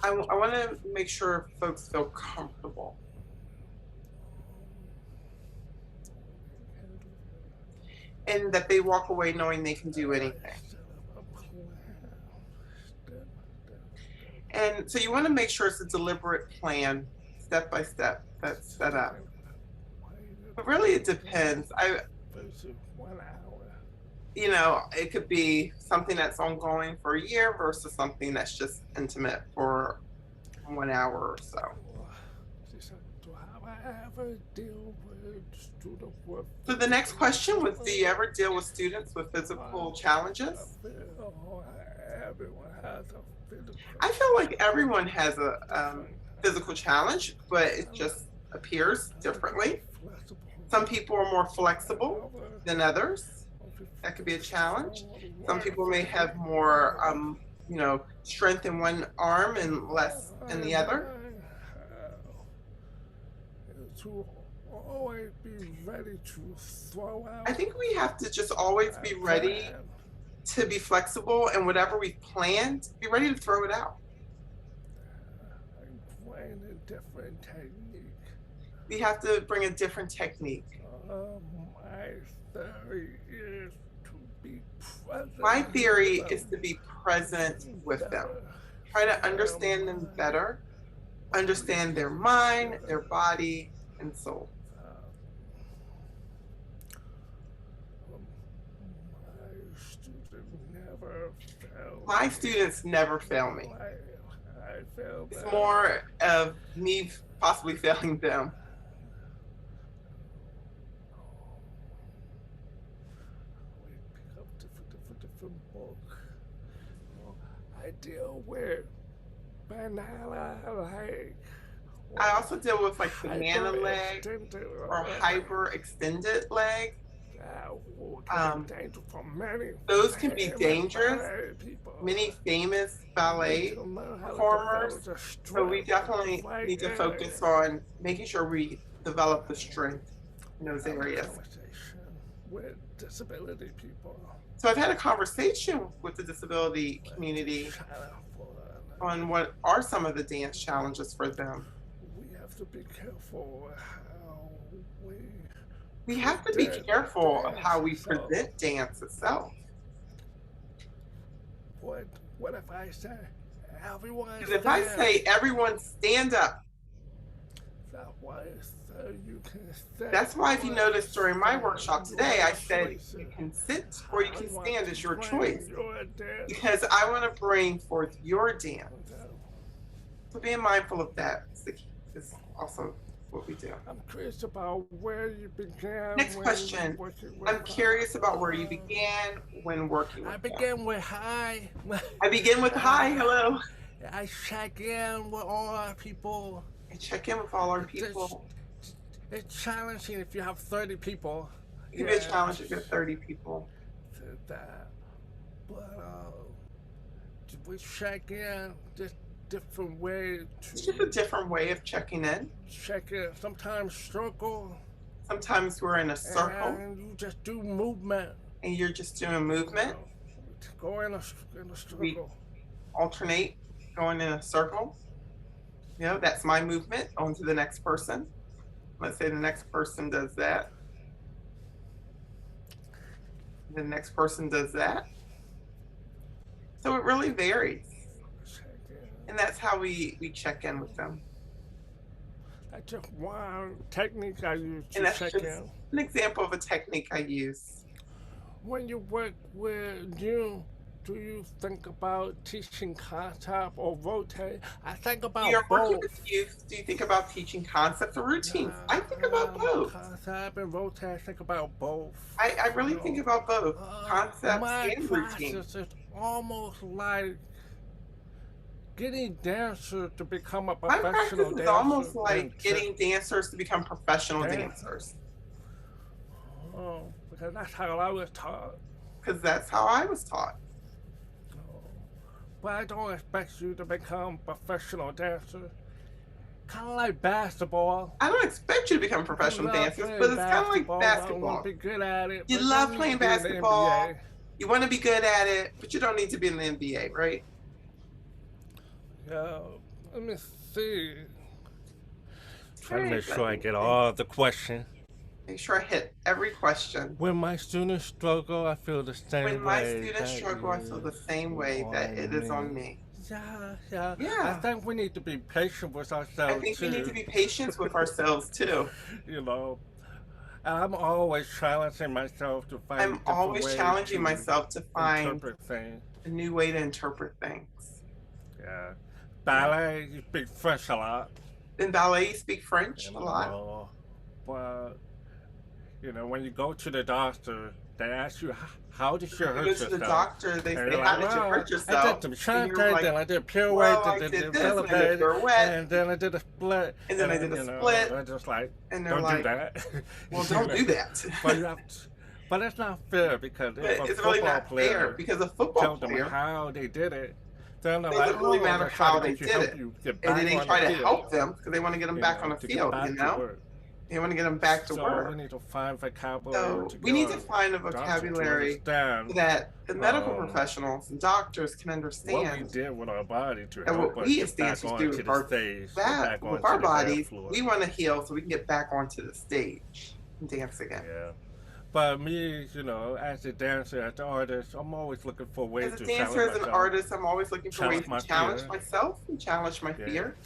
I want to make sure folks feel comfortable. And that they walk away knowing they can do anything. And so you want to make sure it's a deliberate plan, step by step, that's set up. But really it depends. You know, it could be something that's ongoing for a year versus something that's just intimate for 1 hour or so. So the next question was, do you ever deal with students with physical challenges? I feel like everyone has a physical challenge, but it just appears differently. Some people are more flexible than others. That could be a challenge. Some people may have more, you know, strength in one arm and less in the other. Always be ready to throw out. I think we have to just always be ready to be flexible, and whatever we've planned, be ready to throw it out. Bring a different technique. We have to bring a different technique. My theory is to be present with them. Try to understand them better, understand their mind, their body, and soul. My students never fail me. It's more of me possibly failing them. I deal with banana leg. I also deal with like banana leg or hyper extended leg. Those can be dangerous. Many famous ballet performers. So we definitely need to focus on making sure we develop the strength in those areas. With disability people. So I've had a conversation with the disability community on what are some of the dance challenges for them. We have to be careful how we have to be careful of how we present dance itself. What if I say everyone? Because if I say everyone stand up, that's why if you notice during my workshop today, I said you can sit or you can stand as your choice. Because I want to bring forth your dance. So being mindful of that is also what we do. I'm curious about where you began. Next question. I'm curious about where you began when working with I began with hi. I begin with hi, hello. I check in with all our people. I check in with all our people. It's challenging if you have 30 people. It can be a challenge if you have 30 people. But we check in just different way. It's just a different way of checking in. Check in. Sometimes circle. Sometimes we're in a circle. And you just do movement. And you're just doing movement. Go in a circle. We alternate going in a circle. You know, that's my movement. On to the next person. Let's say the next person does that. The next person does that. So it really varies. And that's how we check in with them. That's just one technique I use to and that's check just in. an example of a technique I use. When you work with you, do you think about teaching concept or rotate? I think about You're working both. with youth. Do you think about teaching concepts or routines? I think about both. Concept and rotate, I think about both. I really think about both concepts My and routines. process is almost like getting dancers to become a My professional practice is dancer. almost like and getting dancers to become professional Dance. dancers. Oh, because that's how I was taught. Because that's how I was taught. But I don't expect you to become a professional dancer. Kind of like basketball. I don't expect you to become professional I love dancers, playing but it's kind of like I want basketball. to be good at it. You but love don't need playing to be in the basketball. NBA. You want to be good at it, but you don't need to be in the NBA, right? Yeah, let me see. Trying to Alright, make sure I let me get see. all the questions. Make sure I hit every question. When my students struggle, I feel the same way. When my students that struggle, I feel the same way that it is on me. Yeah, yeah. I Yeah. think we need to be patient with I ourselves think too. we need to be patient with ourselves too. You know, and I'm always challenging myself to find. I'm different always ways challenging to myself to find interpret things. a new way to interpret things. Yeah, ballet, you speak French a lot. In ballet, you speak French You a lot. know, but you know, when you go to the doctor, they ask you, "How did you When hurt you go to the yourself?" doctor, they And say, you're "How like, did you "Well, hurt yourself?" I did some And shanty, you're like, then I did pirouette, "Well, I then did I this, and I did elevated, pirouette, and then I did a split." and then I did a split." They're just like, And they're "Don't like, do that." "Well, don't do that." But you have to, but it's not fair because But if a it's really football not player fair because a football tells them player how they did it, then they're doesn't like, really "Oh, matter they're trying how to they get you, did help it. you get And back then they on try the to field, help them because they want to get them you back know, on the to get field, back you to know? work." They want to get them back to So work. we need to find vocabulary So we need to together. find a Doctor, to vocabulary understand so that the medical um, professionals and doctors can what we understand did with our body to that help what us we as get back dancers do onto with the our stage, get back with onto our the dance bodies, floor. we want to heal so we can get back onto the stage and dance again. Yeah. But me, you know, as a dancer, as an artist, I'm always looking for ways As a to dancer, challenge as an myself. artist, I'm always looking for ways Challenge my to challenge fear. myself and challenge my Yeah. fear.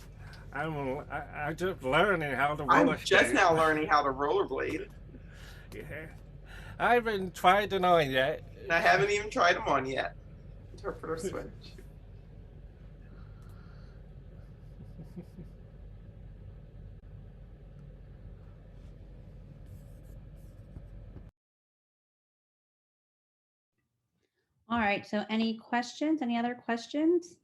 I just learning how to I'm roller just skate. now learning how to rollerblade, Yeah. I haven't tried it on yet. and I haven't even tried them on yet. Interpreter switch. All right, so any questions? Any other questions?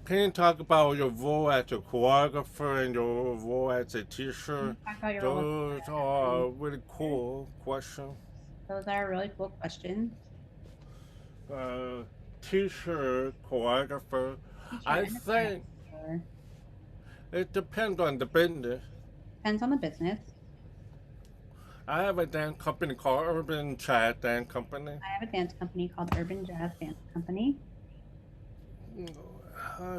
Can you talk about your role as a choreographer and your role as a teacher? Talk about your role as Those are really cool questions. Those are really cool questions. Teacher, choreographer. I Teacher and a think choreographer. it depends on the business. Depends on the business. I have a dance company called Urban Jazz Dance Company. I have a dance company called Urban Jazz Dance Company.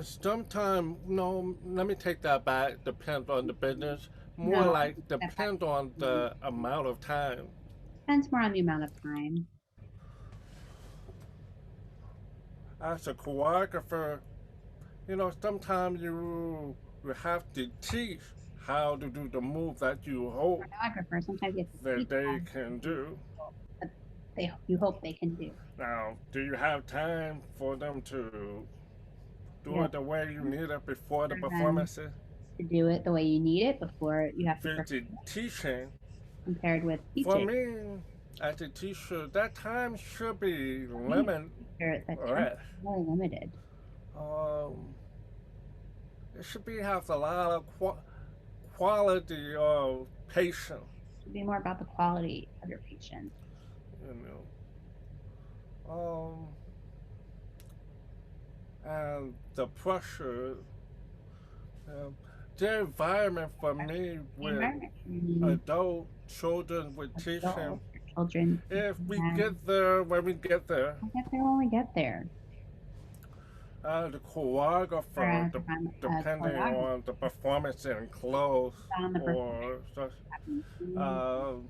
Sometimes, no, let me take that back. Depends on the business. More No, like that depends on the amount of time. depends more on the amount of time. As a choreographer, you know, sometimes you have to teach how to do the move that you hope Choreographer, sometimes you have to that teach they them can do. what you hope they can do. Now, do you have time for them to do Yeah. it the way you need it before the For them. performances? To do it the way you need it before you have to For the perform teaching, compared with for teaching. me, as a teacher, that time should be limited. That time Right. is really limited. It should be have a lot of quality of patience, It should be more about the quality of your patients. you know. And the pressure, the environment for me The with environment for you, adult children with teaching. adults, your children. If we and get there when we get there, I get there when we get there. the choreographer, Whereas if I'm a depending choreographer, on the performance and clothes on the or such, performance,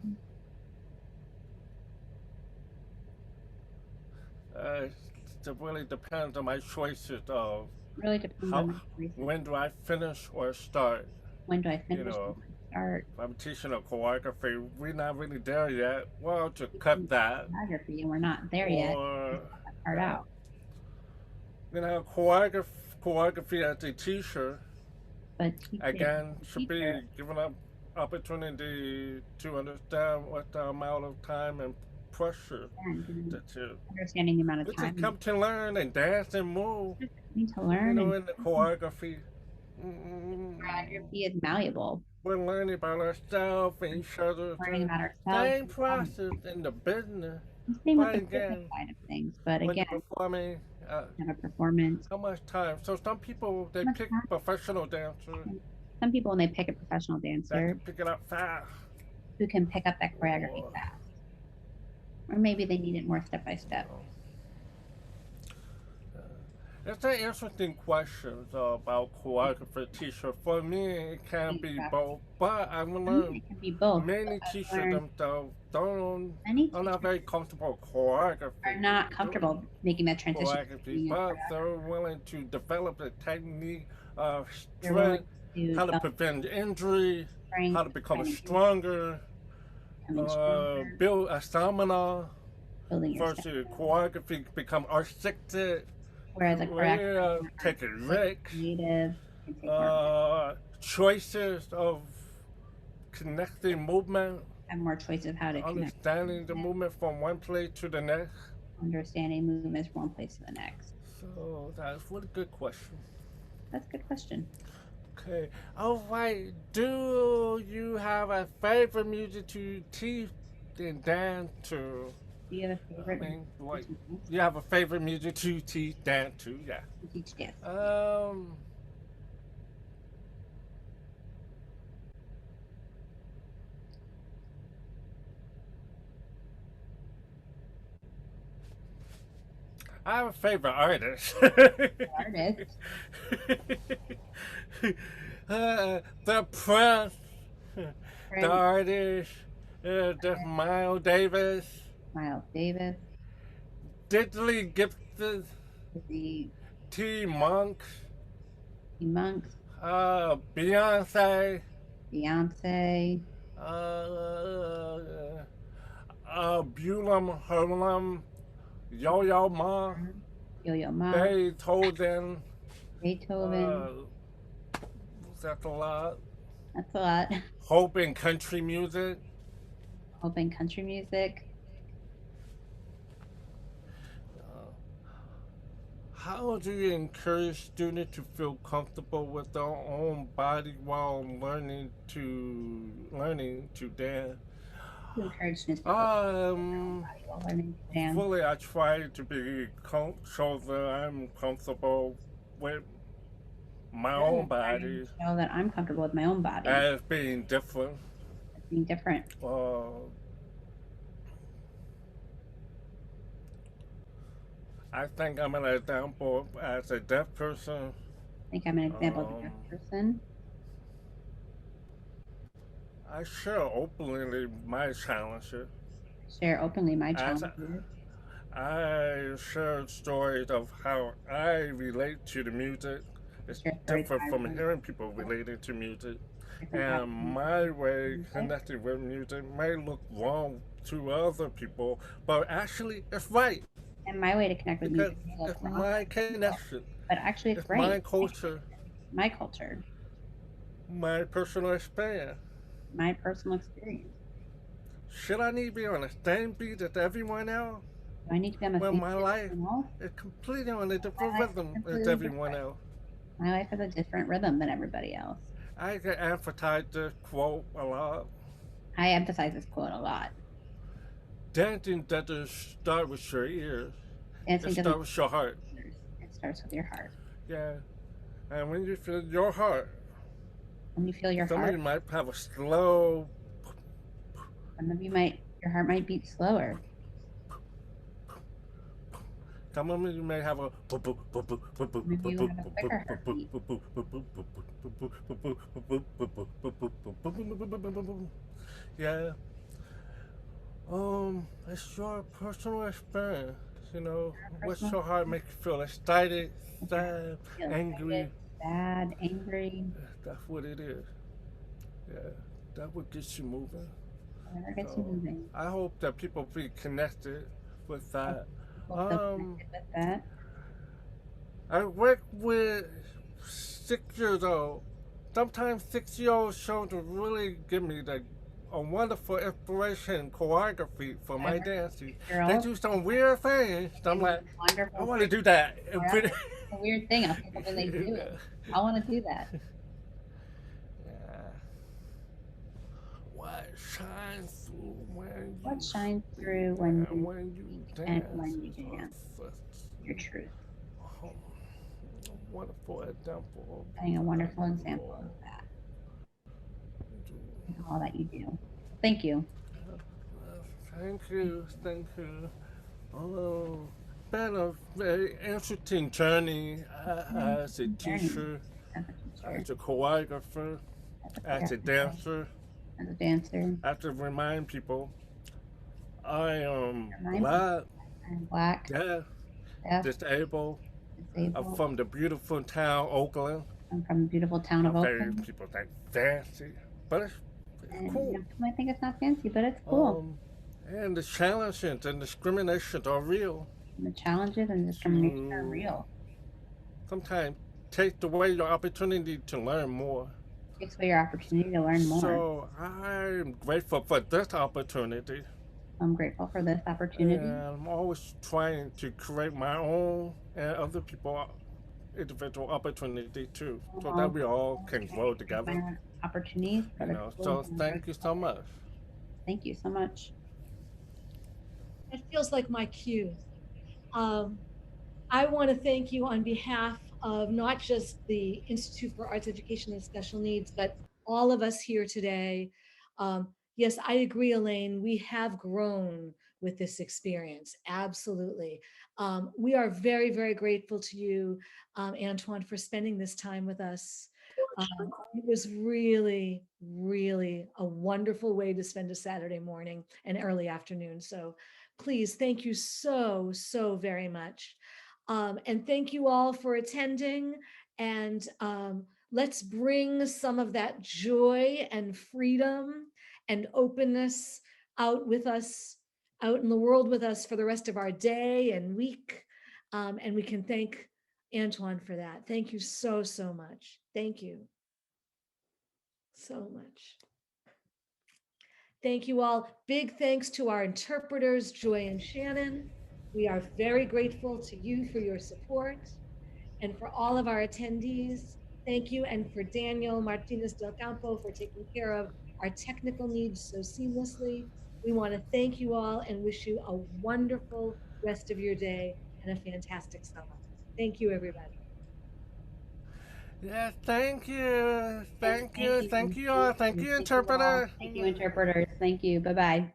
it really depends on my choices of really depends how, on the choices. when do I finish or start. When do I finish? know, When do I start? If I'm teaching a choreography, we're not really there yet. Well, to cut that. Choreography, and we're not there yet. Or, That part out. you know, choreography as a teacher, But teaching, again, should be teacher, given up opportunity to understand what the amount of time and pressure and that understanding the amount of you just time come to learn and dance and move, you need to you learn, know, and in the choreography. Mm, choreography is malleable. We're learning about ourselves and each other. Learning The about ourselves. same process in the business. Same with But the business again, side of things, but when again, you're performing, have a performance. how much time? So some people, they How much pick time? professional dancers Some people, when they pick a professional that dancer can pick it up fast. who can pick up that choreography Or, fast, or maybe they need it more step by you step. know, it's an interesting question about choreography teacher. For me, it can be both, but I've For me, learned it can be both. many I've teachers learned themselves don't many are not teachers very comfortable choreography. are not comfortable making that transition to Choreography, being a but choreographer. they're willing to develop the technique of They're willing strength, to how to develop prevent injury, how to strength, become training, stronger, becoming stronger, build a stamina, building your versus stamina. choreography become artistic, Whereas a choreographer is taking risks, creative, can take more, choices of connecting movement, have more choice of how to connect, understanding the movement from one place to the next. understanding movements from one place to the next. So that's a really good question. That's a good question. Okay. All right. Do you have a favorite music to teach and dance to? Do you have a I favorite mean, like, music to you have a favorite music to teach dance to? Yeah. teach dance? I have a favorite artist. Artist. The Prince, Prince. the artist, the Miles Davis, Miles Davis, digitally gifted, the T Monk, Monks, Beyonce, Beyonce, Bulam Herlam, Yo Yo Ma, Yo-Yo Ma, Beethoven. Beethoven. That's a lot. That's a lot. Hope in country music. Open country music. How do you encourage students to feel comfortable with their own body while learning to dance? To encourage students to while learning to dance. Fully, I try to be so that I'm comfortable with my own body Show that I'm comfortable with my own body. as being different. As being different. I think I'm an example as a deaf person. I think I'm an example of a deaf person. I share openly my challenges. Share openly my challenges. I share stories of how I relate to the music. It's different from hearing people relating to music. And my way connecting with music may look wrong to other people, but actually it's right. And my way to connect with music may look It's wrong, my connection. but actually it's my right. culture. My culture. My personal experience. My personal experience. Should I need to be on the same beat as everyone else? Do I need to be on the same beat my as life everyone else? is completely on a different rhythm as everyone else. My life has a different rhythm than everybody else. I can emphasize this quote a lot. I emphasize this quote a lot. Dancing doesn't start with your ears. Dancing it starts with your heart. It starts with your heart. Yeah. And when you feel your heart, when you feel your somebody heart, might have a slow. Some of you your heart might beat slower. Some of you may have a. Yeah. It's your personal experience. You know, what's your heart make you feel? Excited, sad, angry. Sad, angry. That's what it is. Yeah, that what gets you moving. Whatever gets you moving. I hope that people be connected with that. I work with 6 years old. Sometimes 6-year-old children really give me the a wonderful inspiration choreography for my dances. They Girl, do some weird things. I'm like, I wonderful. want to do that. And Yeah, put it's a weird thing. I think when they do it, I want to do that. Yeah. What shines through when you What shines through when you when you and dance? when you dance? Your truth. Oh, wonderful example. Being a wonderful example of that and all that you do. Thank you. Thank you, thank you. Oh, been a very interesting journey as a teacher, As a teacher, as a choreographer, as a dancer. as a dancer. I have to remind people I am Remind black, I'm black, deaf, deaf, disabled. I'm disabled. from the beautiful town Oakland. I'm from the beautiful town of Very Oakland. people think fancy, but it's And cool. you might think it's not fancy, but it's cool. And the challenges and discriminations are real. And the challenges and discrimination are To real. Sometimes take away your opportunity to learn more. It takes away your opportunity to learn more. So I'm grateful for this opportunity. I'm grateful for this opportunity. And I'm always trying to create my own and other people individual opportunity too, so that we all can grow together. Opportunities. So thank you so much. Thank you so much. It feels like my cue. I want to thank you on behalf of not just the Institute for Arts Education and Special Needs, but all of us here today. Yes, I agree, Elaine. We have grown with this experience. Absolutely. We are very, very grateful to you, Antoine, for spending this time with us. It was really, really a wonderful way to spend a Saturday morning and early afternoon. So please, thank you so, so very much. And thank you all for attending. And let's bring some of that joy and freedom and openness out with us, out in the world with us for the rest of our day and week. And we can thank Antoine for that. Thank you so, so much. Thank you so much. Thank you all. Big thanks to our interpreters, Joy and Shannon. We are very grateful to you for your support. And for all of our attendees, thank you. And for Daniel Martinez del Campo for taking care of our technical needs so seamlessly. We want to thank you all and wish you a wonderful rest of your day and a fantastic summer. Thank you, everybody. Yeah, thank you. Thank you. Thank you all. Thank you, interpreter. Thank you, interpreters. Thank you. Bye-bye.